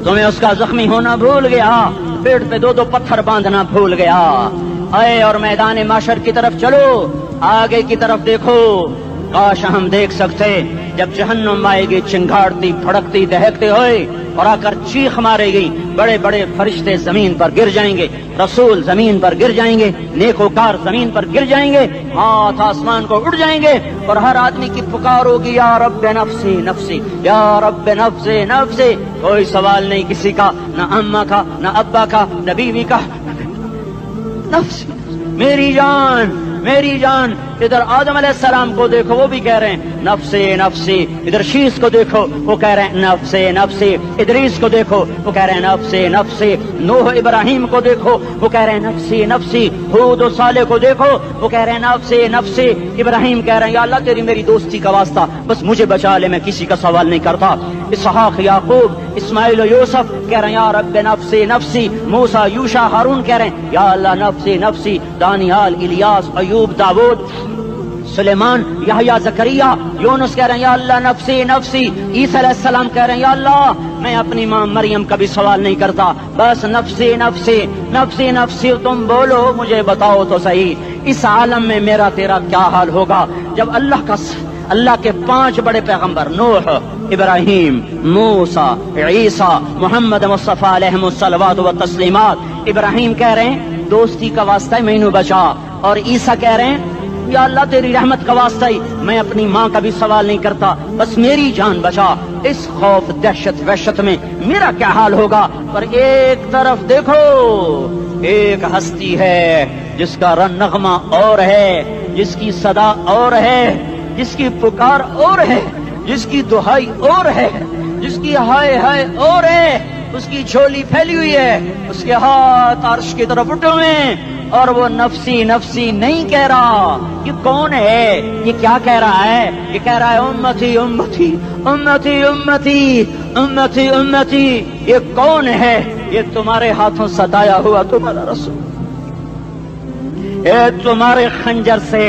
تمہیں اس کا زخمی ہونا بھول گیا، پیٹ پہ دو دو پتھر باندھنا بھول گیا۔ آئے اور میدان معاشر کی طرف چلو، آگے کی طرف دیکھو۔ کاش ہم دیکھ سکتے جب جہنم آئے گی چنگاڑتی پھڑکتی دہکتے ہوئے اور آ کر چیخ مارے گی، بڑے بڑے فرشتے زمین پر گر جائیں گے، رسول زمین پر گر جائیں گے، نیکوکار زمین پر گر جائیں گے، ہاتھ آسمان کو اڑ جائیں گے، اور ہر آدمی کی پکار ہوگی، یا رب نفسی نفسی، یا رب نفسی نفسی۔ کوئی سوال نہیں کسی کا، نہ اماں کا، نہ ابا کا، نہ بیوی کا، نفسی میری جان میری جان۔ ادھر آدم علیہ السلام کو دیکھو، وہ بھی کہہ رہے ہیں نفسی نفسی، ادھر شیش کو دیکھو، وہ کہہ رہے ہیں نفسی نفسی، ادریس کو دیکھو، وہ کہہ رہے ہیں نفسی نفسی، نوح ابراہیم کو دیکھو، وہ کہہ رہے ہیں نفسی نفسی، ہود و صالح کو دیکھو، وہ کہہ رہے ہیں نفسی نفسی۔ ابراہیم کہہ رہے ہیں یا اللہ تیری میری دوستی کا واسطہ، بس مجھے بچا لے، میں کسی کا سوال نہیں کرتا۔ اسحاق یعقوب اسماعیل و یوسف کہہ رہے ہیں یا رب نفسی نفسی۔ موسیٰ یوشع ہارون کہہ رہے ہیں یا اللہ نفسی نفسی۔ دانیال الیاس ایوب داود سلیمان یحییٰ زکریا یونس کہہ رہے ہیں یا اللہ نفسی نفسی۔ عیسیٰ علیہ السلام کہہ رہے ہیں یا اللہ میں اپنی ماں مریم کا بھی سوال نہیں کرتا، بس نفسی نفسی نفسی نفسی۔ تم بولو مجھے بتاؤ تو صحیح، اس عالم میں میرا تیرا کیا حال ہوگا جب اللہ کے 5 بڑے پیغمبر نوح، ابراہیم، موسیٰ، عیسیٰ، محمد مصطفیٰ علیہ الصلوات و تسلیمات۔ ابراہیم کہہ رہے ہیں دوستی کا واسطہ ہے مینوں بچا، اور عیسیٰ کہہ رہے ہیں یا اللہ تیری رحمت کا واسطہ ہی میں اپنی ماں کا بھی سوال نہیں کرتا، بس میری جان بچا۔ اس خوف دہشت وحشت میں میرا کیا حال ہوگا؟ پر ایک طرف دیکھو، ایک ہستی ہے جس کا نغمہ اور ہے، جس کی صدا اور ہے، جس کی پکار اور ہے، جس کی دہائی اور ہے، جس کی ہائے ہائے اور ہے، اس کی جھولی پھیلی ہوئی ہے، اس کے ہاتھ عرش کی طرف اٹھے ہوئے ہیں، اور وہ نفسی نفسی نہیں کہہ رہا۔ یہ کون ہے؟ یہ کیا کہہ رہا ہے؟ یہ کہہ رہا ہے امتی امتی امتی امتی امتی امتی۔ یہ کون ہے؟ یہ تمہارے ہاتھوں ستایا ہوا تمہارا رسول، یہ تمہارے خنجر سے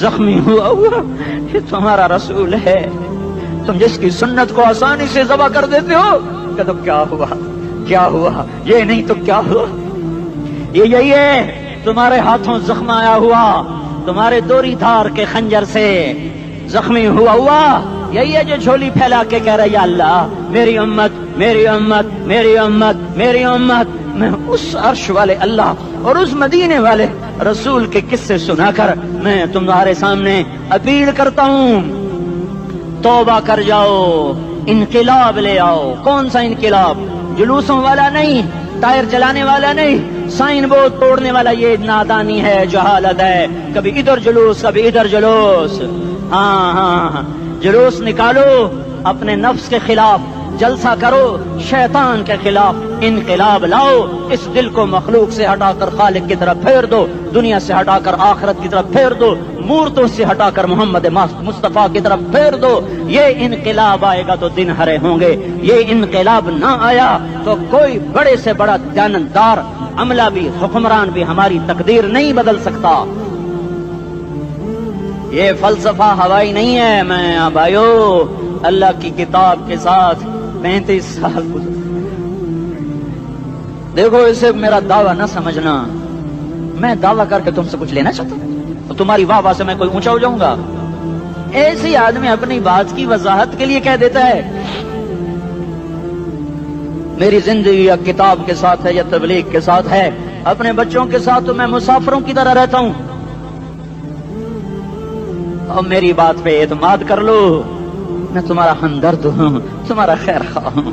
زخمی ہوا یہ تمہارا رسول ہے۔ تم جس کی سنت کو آسانی سے ذبح کر دیتے ہو، کہ تو کیا ہوا کیا ہوا، یہ نہیں تو کیا ہوا؟ یہ یہی ہے تمہارے ہاتھوں زخم آیا ہوا، تمہارے دوری دھار کے خنجر سے زخمی ہوا، یہی ہے جو جھولی پھیلا کے کہہ رہا ہے یا اللہ میری امت میری امت میری امت میری امت۔ میں اس عرش والے اللہ اور اس مدینے والے रसूल के किस्से सुनाकर मैं तुम्हारे सामने अपील करता हूँ, तौबा कर जाओ, इनकिलाब ले आओ। कौन सा इनकिलाब? जुलूसों वाला नहीं, टायर चलाने वाला नहीं, साइन बोर्ड तोड़ने वाला। ये नादानी है, जहालत है। कभी इधर जुलूस, कभी इधर जुलूस। हाँ हाँ, जुलूस निकालो अपने नफ्स के खिलाफ, जलसा करो शैतान के खिलाफ, इनकिलाब लाओ। इस दिल को मखलूक से हटाकर खालिक की तरफ फेर दो, दुनिया से हटाकर आखिरत की तरफ फेर दो, मूर्तों से हटाकर मोहम्मद मुस्तफा की तरफ फेर दो। ये इनकिलाब आएगा तो दिन हरे होंगे। ये इनकिलाब ना आया तो कोई बड़े से बड़ा जानदार अमला भी, हुक्मरान भी हमारी तकदीर नहीं बदल सकता। ये फलसफा हवाई नहीं है। मैं भाइयों अल्लाह की किताब के साथ 35 साल गुजर। देखो, इसे मेरा दावा ना समझना। मैं दावा करके तुमसे कुछ लेना चाहता हूं तो तुम्हारी वाह से मैं कोई ऊंचा हो जाऊंगा? ऐसे आदमी अपनी बात की वजाहत के लिए कह देता है मेरी जिंदगी या किताब के साथ है या तबलीग के साथ है। अपने बच्चों के साथ तो मैं मुसाफिरों की तरह रहता हूं। अब मेरी बात पे एतमाद कर लो, मैं तुम्हारा हमदर्द हूं, तुम्हारा खैर खा हूं।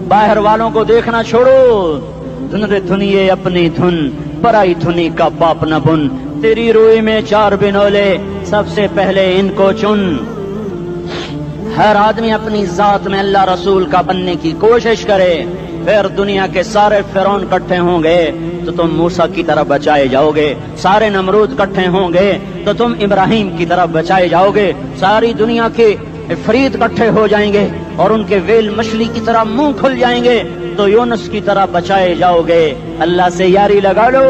बाहर वालों को देखना छोड़ो, धुन रे धुनिए अपनी धुन, पराई धुनी का बाप न बुन। तेरी रूई में 4 बिनोले, सबसे पहले इनको चुन। हर आदमी अपनी जात में अल्लाह रसूल का बनने की कोशिश करे, फिर दुनिया के सारे फिरौन इकट्ठे होंगे तो तुम मूसा की तरफ बचाए जाओगे। सारे नमरूद इकट्ठे होंगे तो तुम इब्राहिम की तरफ बचाए जाओगे। सारी दुनिया के फरीद इकट्ठे हो जाएंगे और उनके वेल मछली की तरह मुंह खुल जाएंगे तो यूनुस की तरह बचाए जाओगे। अल्लाह से यारी लगा लो,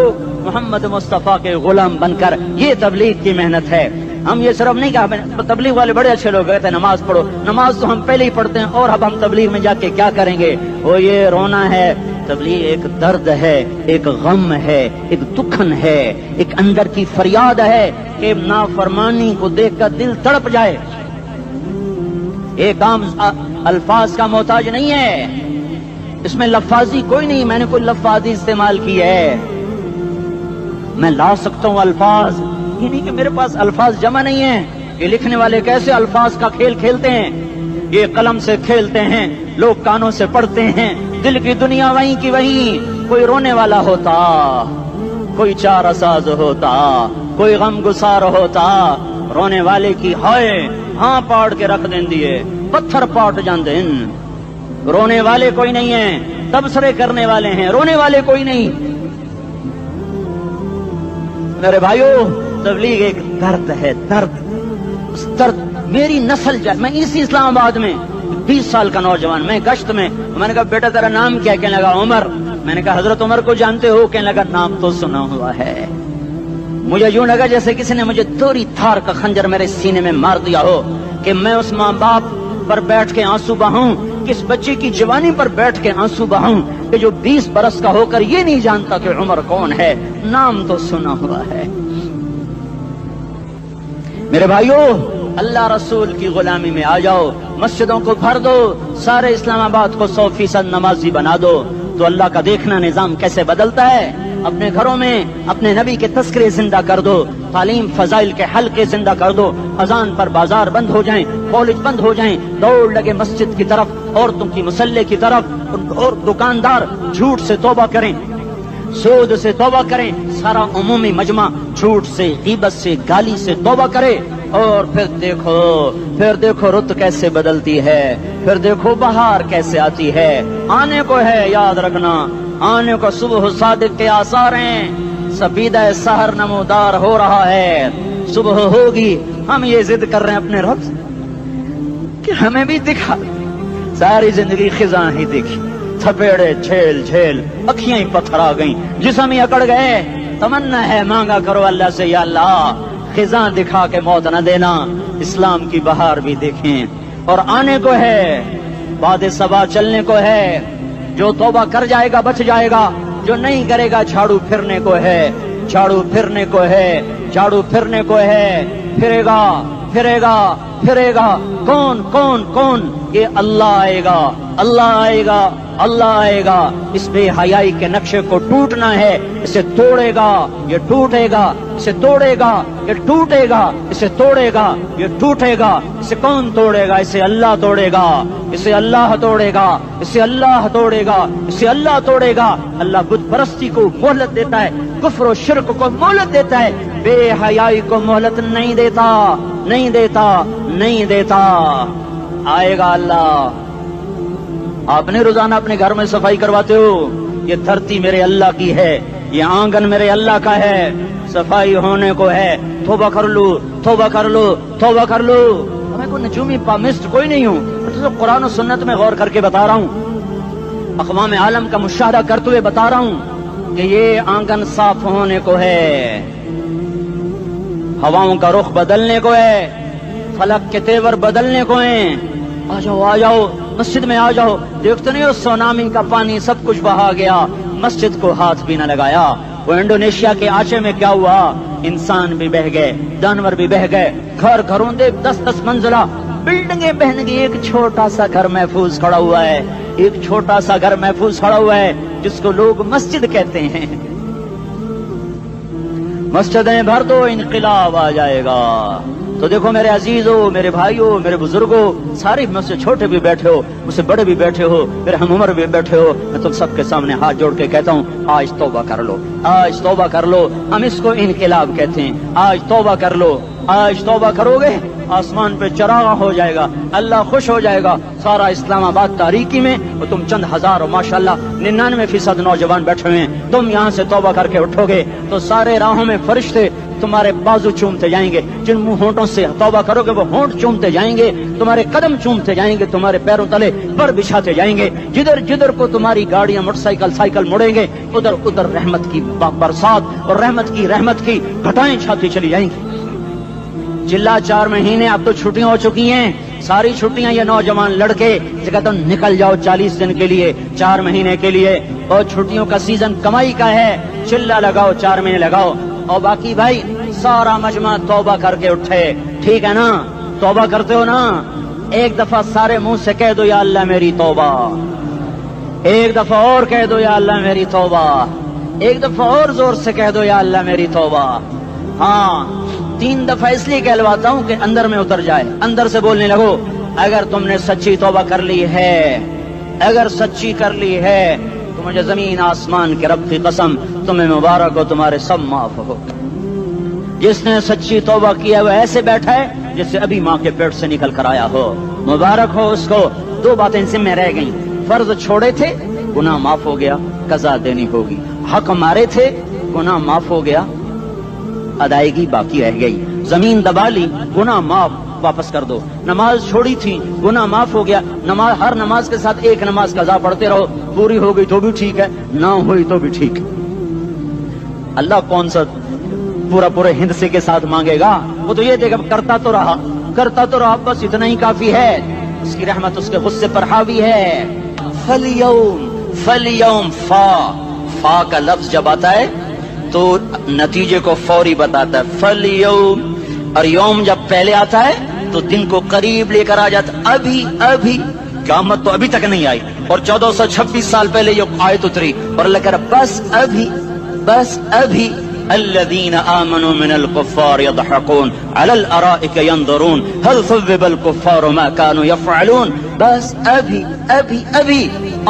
मोहम्मद मुस्तफा के गुलाम बनकर। ये तबलीग की मेहनत है। हम ये सिर्फ नहीं कहा, तबलीग वाले बड़े अच्छे लोग कहते हैं नमाज पढ़ो। नमाज तो हम पहले ही पढ़ते हैं और अब हम तबलीग में जाके क्या करेंगे? वो ये रोना है। तबलीग एक दर्द है, एक गम है, एक दुखन है, एक अंदर की फरियाद है कि नाफरमानी को देखकर दिल तड़प जाए। एक आम अल्फाज का मोहताज नहीं है, इसमें लफ्फाजी कोई नहीं। मैंने कोई लफ्फाजी इस्तेमाल की है, मैं ला सकता हूँ अल्फाज। ये नहीं कि मेरे पास अल्फाज जमा नहीं है। ये लिखने वाले कैसे अल्फाज का खेल खेलते हैं। ये कलम से खेलते हैं, लोग कानों से पढ़ते हैं। दिल की दुनिया वहीं की वहीं। कोई रोने वाला होता, कोई चारासाज होता, कोई गम गुसार होता। रोने वाले की हाय हाँ पाड़ के रख दें दिए, पत्थर पाट जाते हैं। रोने वाले कोई नहीं है, तबसरे करने वाले हैं, रोने वाले कोई नहीं। मेरे भाइयों, तबलीग एक दर्द है, दर्द। उस दर्द मेरी नस्ल जाए। मैं इसी इस्लामाबाद में 20 साल का नौजवान, मैं गश्त में, मैंने कहा बेटा तेरा नाम क्या? कहने लगा उमर। मैंने कहा हजरत उमर को जानते हो? कहने लगा नाम तो सुना हुआ है। मुझे यूं लगा जैसे किसी ने मुझे तोरी थार का खंजर मेरे सीने में मार दिया हो कि मैं उस माँ बाप पर बैठ के आंसू बहाऊं, किस बच्चे की जवानी पर बैठ के आंसू बहाऊं कि जो 20 बरस का होकर ये नहीं जानता कि उमर कौन है। नाम तो सुना हुआ है। मेरे भाइयों, अल्लाह रसूल की गुलामी में आ जाओ, मस्जिदों को भर दो, सारे इस्लामाबाद को 100% नमाजी बना दो, तो अल्लाह का देखना निजाम कैसे बदलता है। अपने घरों में अपने नबी के तस्करे जिंदा कर दो, तालीम फजाइल के हल्के जिंदा कर दो। अजान पर बाजार बंद हो जाएं, कॉलेज बंद हो जाएं, दौड़ लगे मस्जिद की तरफ, औरतों की मुसल्ले की तरफ। और दुकानदार झूठ से तौबा करें, सूद से तौबा करें। सारा उमूमी मजमा झूठ से, गीबत से, गाली से तौबा करे। और फिर देखो रुत कैसे बदलती है, फिर देखो बहार कैसे आती है। आने को है, याद रखना, आने को सुबह सादिक के आसार हैं। सफीदा सहर नमोदार हो रहा है, सुबह होगी। हम ये जिद कर रहे हैं अपने रब से कि हमें भी दिखा। सारी जिंदगी खिजा ही देखी, थपेड़े झेल झेल, अखियां ही पत्थर आ गई, जिस्म ही अकड़ गए। तमन्ना है मांगा करो अल्लाह से, या अल्लाह खिजा दिखा के मौत न देना, इस्लाम की बहार भी देखें। और आने को है, बाद सबा चलने को है। जो तौबा कर जाएगा बच जाएगा, जो नहीं करेगा झाड़ू फिरने को है, झाड़ू फिरने को है, झाड़ू फिरने को है। फिरेगा फिरेगा फिरेगा। कौन कौन कौन? ये अल्लाह आएगा, अल्लाह आएगा, अल्लाह आएगा। इस बेहयाई के नक्शे को टूटना है, इसे तोड़ेगा, ये टूटेगा, इसे तोड़ेगा, ये टूटेगा, इसे तोड़ेगा, ये टूटेगा। इसे कौन तोड़ेगा? इसे अल्लाह तोड़ेगा, इसे अल्लाह तोड़ेगा, इसे अल्लाह तोड़ेगा, इसे अल्लाह तोड़ेगा। अल्लाह बुत परस्ती को मोहलत देता है, कुफ्र और शिर्क को मोहलत देता है, बेहयाई को मोहलत नहीं देता, नहीं देता, नहीं देता। आएगा अल्लाह। आपने रोजाना अपने घर में सफाई करवाते हो, ये धरती मेरे अल्लाह की है, ये आंगन मेरे अल्लाह का है, सफाई होने को है। तौबा कर लो, तौबा कर लो, तौबा कर लो। मैं कोई नजूमी पामिस्ट कोई नहीं हूँ, तो कुरान और सुन्नत में गौर करके बता रहा हूँ, अक़वाम आलम का मुशाहदा करते हुए बता रहा हूँ कि ये आंगन साफ होने को है, हवाओं का रुख बदलने को है, फलक के तेवर बदलने को हैं। आ जाओ, आ जाओ, मस्जिद में आ जाओ। देखते नहीं हो सुनामी का पानी सब कुछ बहा गया, मस्जिद को हाथ भी न लगाया। वो इंडोनेशिया के आचे में क्या हुआ? इंसान भी बह गए, जानवर भी बह गए, घर घरों दे 10-10 मंजिला बिल्डिंगें बहन गई। एक छोटा सा घर महफूज खड़ा हुआ है, एक छोटा सा घर महफूज खड़ा हुआ है, जिसको लोग मस्जिद कहते हैं। मस्जिदें भर दो, इनकलाब आ जाएगा। तो देखो मेरे अजीजों, मेरे भाइयों, मेरे बुजुर्गों, सारे मुझसे छोटे भी बैठे हो, मुझसे बड़े भी बैठे हो, मेरे हम उम्र भी बैठे हो, मैं तुम सबके सामने हाथ जोड़ के कहता हूँ, आज तौबा कर लो, आज तौबा कर लो। हम इसको इनकलाब कहते हैं। आज तौबा कर लो, आज तौबा करोगे, आसमान पे चरागा हो जाएगा, अल्लाह खुश हो जाएगा। सारा इस्लामाबाद तारीकी में और तुम चंद हजार, माशाल्लाह 99% नौजवान बैठे हुए हैं। तुम यहाँ से तौबा करके उठोगे तो सारे राहों में फरिश्ते तुम्हारे बाजू चूमते जाएंगे। जिन मुंह होंठों से तौबा करोगे वो होंठ चूमते जाएंगे, तुम्हारे कदम चूमते जाएंगे, तुम्हारे पैरों तले पर बिछाते जाएंगे। जिधर जिधर को तुम्हारी गाड़ियां, मोटरसाइकिल, साइकिल मुड़ेंगे, उधर उधर रहमत की बरसात और रहमत की घटाएं छाती चली जाएंगी। जिला 4 महीने अब तो छुट्टियां हो चुकी हैं, सारी छुट्टियां ये नौजवान लड़के जगह तो निकल जाओ 40 दिन के लिए, 4 महीने के लिए। और छुट्टियों का सीजन कमाई का है, चिल्ला लगाओ, 4 महीने लगाओ। और बाकी भाई सारा मजमा तौबा करके उठे, ठीक है ना? तौबा करते हो ना? एक दफा सारे मुंह से कह दो, या अल्लाह मेरी तौबा। एक दफा और कह दो, या अल्लाह मेरी तौबा। एक दफा और जोर से कह दो, या अल्लाह मेरी तौबा। हाँ, 3 दफा इसलिए कहलवाता हूं कि अंदर में उतर जाए, अंदर से बोलने लगो। अगर तुमने सच्ची तौबा कर ली है, अगर सच्ची कर ली है, तो मुझे जमीन आसमान के रब की कसम, तुम्हें मुबारक हो, तुम्हारे सब माफ हो। जिसने सच्ची तौबा किया वो ऐसे बैठा है जिससे अभी माँ के पेट से निकल कर आया हो, मुबारक हो उसको। 2 बातें जिम्मे रह गई, फर्ज छोड़े थे, गुनाह माफ हो गया, कज़ा देनी होगी। हक मारे थे, गुनाह माफ हो गया, अदायगी बाकी रह गई। जमीन दबा ली, गुनाह माफ, वापस कर दो। नमाज छोड़ी थी, गुनाह माफ हो गया। नमाज, हर नमाज के साथ एक नमाज कज़ा पढ़ते रहो, पूरी हो गई तो भी ठीक है, ना हुई तो भी ठीक है। अल्लाह कौन सा पूरे हिंदसे के साथ मांगेगा? वो तो ये देगा, करता तो रहा, बस इतना ही काफी है। उसकी रहमत उसके गुस्से पर हावी है। फलियौम, फा का लफ्ज जब आता है तो नतीजे को फौरी बताता है। फलियौम, और यौम जब पहले आता है तो दिन को करीब लेकर आ जाता। अभी क़यामत तो अभी तक नहीं आई, और 1426 साल पहले ये आयत उतरी, और अल्लाह कह रहा बस अभी الذين آمنوا من الكفار يضحكون على الأرائك ينظرون هل ثوب الكفار ما كانوا يفعلون। बस अभी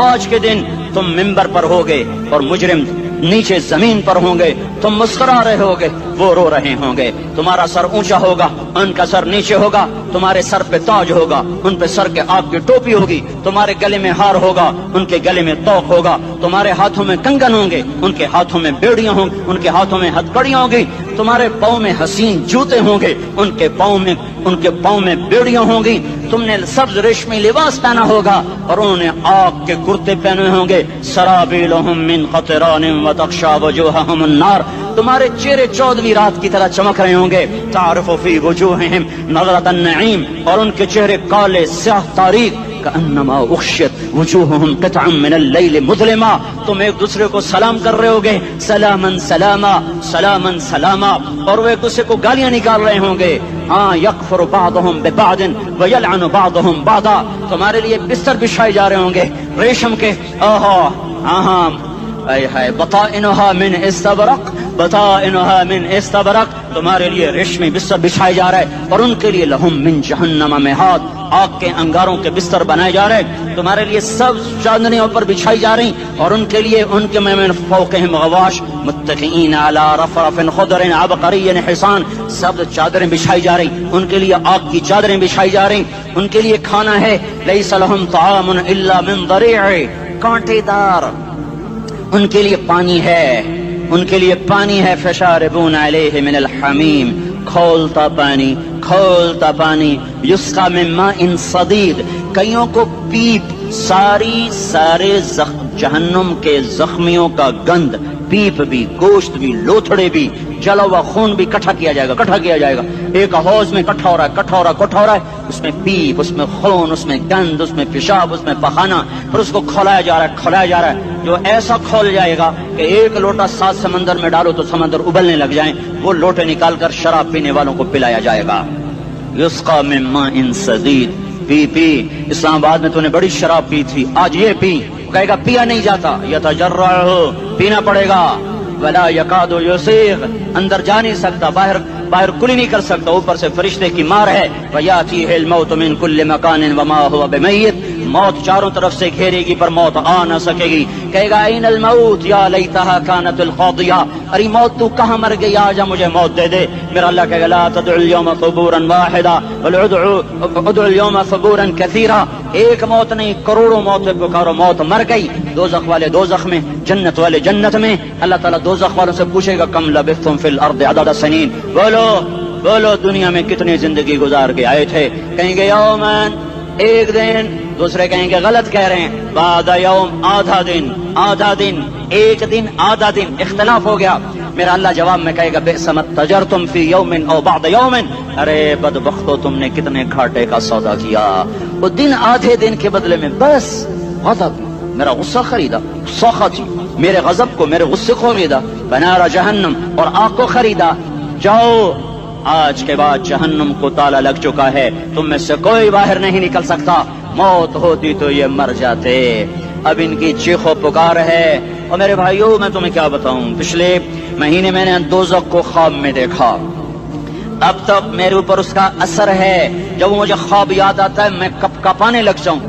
आज के दिन तुम मिंबर पर होगे और मुजरिम नीचे जमीन पर होंगे, तुम मुस्कुरा रहे होगे, वो रो रहे होंगे। तुम्हारा सर ऊंचा होगा, उनका सर नीचे होगा। तुम्हारे सर पे ताज होगा, उन पे सर के आग की टोपी होगी। तुम्हारे गले में हार होगा, उनके गले में तोक होगा। तुम्हारे हाथों में कंगन होंगे, उनके हाथों में बेड़ियां होंगी, उनके हाथों में हथकड़ियां होंगी। तुम्हारे पाँव में हसीन जूते होंगे, उनके पाँव में बेड़ियां होंगी। तुमने सब्ज रेशमी लिबास पहना होगा और उन्होंने आग के कुर्ते पहने होंगे। सराबीलुहुम मिन क़तरानिन व तग़शा वजूहहुम अन्नार। तुम्हारे चेहरे 14वीं रात की तरह चमक रहे होंगे। तारिफु फी वजूहिहिम नज़रतन नईम, और उनके चेहरे काले स्याह तारीक, कअन्नमा उख्शियत वजूहुहुम क़ित्अम मिनल लैल मुज़लिमा। तुम एक दूसरे को सलाम कर रहे होगे, सलामन सलामा सलामन सलामा, और वो एक दूसरे को गालियां निकाल रहे होंगे। हाँ, यकफुरु बादुहुम बिबादिन व यलअनु बादुहुम बादा। तुम्हारे लिए बिस्तर बिछाए जा रहे होंगे रेशम के। बताइनुहा मिन इस्तबरक, बताइनुहा मिन इस्तबरक, तुम्हारे लिए रेशमी बिस्तर बिछाए जा रहे हैं, और उनके लिए लहुम मिन जहन्नम मिहाद, आग के अंगारों के बिस्तर बनाए जा रहे हैं। तुम्हारे लिए सब चांदनियों पर बिछाई जा रही, और उनके लिए उनके में फौक़िहिम गवाश मुत्तक़ीन अला रफ़रफ़िन ख़ुदरिन अबक़रिय्यिन हिसान, सब चादरें बिछाई जा रही, उनके लिए आग की चादरें बिछाई जा रही। उनके लिए खाना है, लैसा लहुम ताअमुन इल्ला मिन दरीअ, कांटेदार। उनके लिए पानी है, उनके लिए पानी है, फशारिबून अलैहि मिनल हमीम, खौलता पानी, खौलता पानी, युस्का मिन माइन सदीद, कईयों को पीप, सारे जहन्नुम के जख्मियों का गंध, पीप भी, गोश्त भी, लोथड़े भी, जला हुआ खून भी इकट्ठा किया जाएगा, इकट्ठा किया जाएगा। एक हौज में इकट्ठा हो रहा है, इकट्ठा हो रहा है, इकट्ठा हो रहा है, उसमें पीप, उसमें खून, उसमें गंध, उसमें पेशाब, उसमें पखाना, और उसको खौलाया जा रहा है, खौलाया जा रहा है, जो ऐसा खोल जाएगा कि एक लोटा 7 समंदर में डालो तो समंदर उबलने लग जाए। वो लोटे निकाल कर शराब पीने वालों को पिलाया जाएगा। युस्का मिन माइन सदीद, पी पी, इस्लामाबाद में तूने बड़ी शराब पी थी, आज ये पी। कहेगा पिया नहीं जाता, यतजर्रअहु, पीना पड़ेगा। वला यकादु युसीग, अंदर जा नहीं सकता, बाहर कुली नहीं कर सकता, ऊपर से फरिश्ते की मार है। वयातीहिल मौतु मिन कुल्लि मकानिन वमा हुवा बिमय्यित, मौत चारों तरफ से घेरेगी पर मौत आ न सकेगी। कहेगा ऐनल मौत या लैतहा कानतुल क़ादिया, अरे मौत तू कहाँ मर गई, आजा मुझे मौत दे दे। मेरा अल्लाह कहेगा ला तदउल यौम क़ुबूरन वाहिदा बल उदउल यौम क़ुबूरन कसीरा, एक मौत नहीं करोड़ों मौतें पुकारो, मौत मर गई। दोज़ख वाले दोज़ख में, जन्नत वाले जन्नत में। अल्लाह ताला दोज़ख वालों से पूछेगा कम लबिथुम फिल अर्द अदद सनीन, बोलो बोलो दुनिया में कितनी जिंदगी गुजार के आए थे। कहेंगे यौमन, एक दिन। दूसरे कहेंगे गलत कह रहे हैं, बादा यौम, आधा दिन, आधा दिन, एक दिन, आधा दिन, इख्तिलाफ हो गया। मेरा अल्लाह जवाब में कहेगा बिअसमत तजरतुम फी यौमिन औ बाद यौमिन, अरे बदबख्तो तुमने कितने घाटे का सौदा किया। वो दिन आधे दिन के बदले में बस गज़ब, मेरा गुस्सा खरीदा, सौखती, मेरे गजब को, मेरे गुस्से को खरीदा। बनारा जहन्नम, और आग को खरीदा। जाओ, आज के बाद जहन्नम को ताला लग चुका है, तुम में से कोई बाहर नहीं निकल सकता। मौत होती तो ये मर जाते। अब इनकी चीखो पुकार है। और मेरे भाइयों, मैं तुम्हें क्या बताऊं, पिछले महीने मैंने दोज़ख को ख्वाब में देखा। अब तक मेरे ऊपर उसका असर है। जब मुझे ख्वाब याद आता है मैं कपाने लग जाऊं।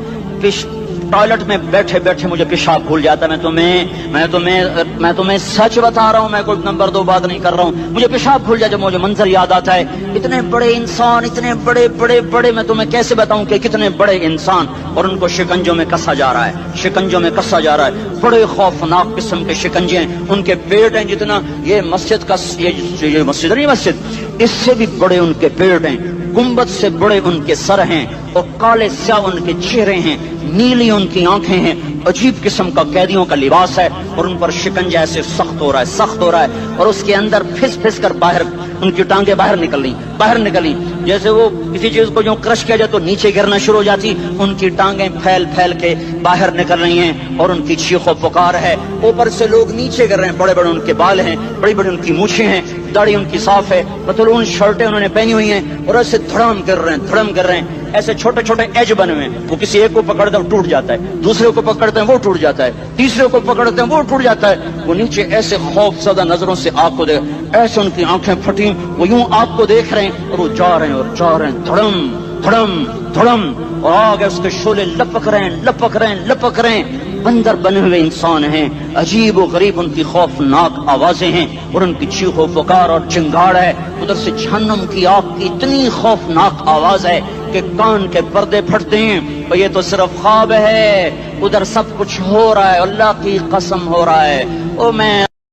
टॉयलेट में बैठे बैठे मुझे पेशाब भूल जाता है। मैं तुम्हें सच बता रहा हूँ, मैं कोई नंबर 2 बात नहीं कर रहा हूँ। मुझे पेशाब भूल जाता है, मुझे मंजर याद आता है। इतने बड़े इंसान, इतने बड़े बड़े बड़े, मैं तुम्हें कैसे बताऊं कि कितने बड़े इंसान, और उनको शिकंजों में कसा जा रहा है, शिकंजों में कसा जा रहा है। बड़े खौफनाक किस्म के शिकंजे हैं। उनके पेट हैं जितना ये मस्जिद का, ये मस्जिद नहीं, मस्जिद इससे भी बड़े उनके पेट हैं। गुंबद से बड़े उनके सर हैं, और काले स्याह उनके चेहरे हैं, नीली उनकी आंखें हैं। अजीब किस्म का कैदियों का लिबास है, और उन पर शिकंजा ऐसे सख्त हो रहा है, सख्त हो रहा है। और उसके अंदर फिस फिस कर बाहर उनकी टांगे बाहर निकली, जैसे वो किसी चीज को जो क्रश किया जाए तो नीचे गिरना शुरू हो जाती। उनकी टांगे फैल फैल के बाहर निकल रही हैं, और उनकी चीखो पुकार है। ऊपर से लोग नीचे गिर रहे हैं। बड़े बड़े उनके बाल हैं, बड़ी बड़ी उनकी मूछें हैं, दाढ़ी उनकी साफ है, पतलून शर्टें उन्होंने पहनी हुई हैं, और ऐसे धड़म गिर रहे हैं। ऐसे छोटे छोटे एज बने हुए हैं। वो किसी एक को पकड़ते हैं, टूट जाता है, दूसरे को पकड़ते हैं, वो टूट जाता है, तीसरे को पकड़ते हैं, वो टूट जाता है। वो नीचे ऐसे खौफज़दा नजरों से आग को देख, ऐसे उनकी आंखें फटी, वो यूं आग को देख रहे हैं, और वो जा रहे हैं, धड़म धड़म धड़म, और आगे उसके शोले लपक रहे हैं। बंदर बने हुए इंसान हैं, अजीब व गरीब उनकी खौफनाक आवाजें हैं, और उनकी चीखो पुकार और चिंगाड़ है। उधर से जहन्नम की आग की इतनी खौफनाक आवाज है कि कान के पर्दे फटते हैं। और ये तो सिर्फ ख्वाब है, उधर सब कुछ हो रहा है, अल्लाह की कसम हो रहा है। ओ मैं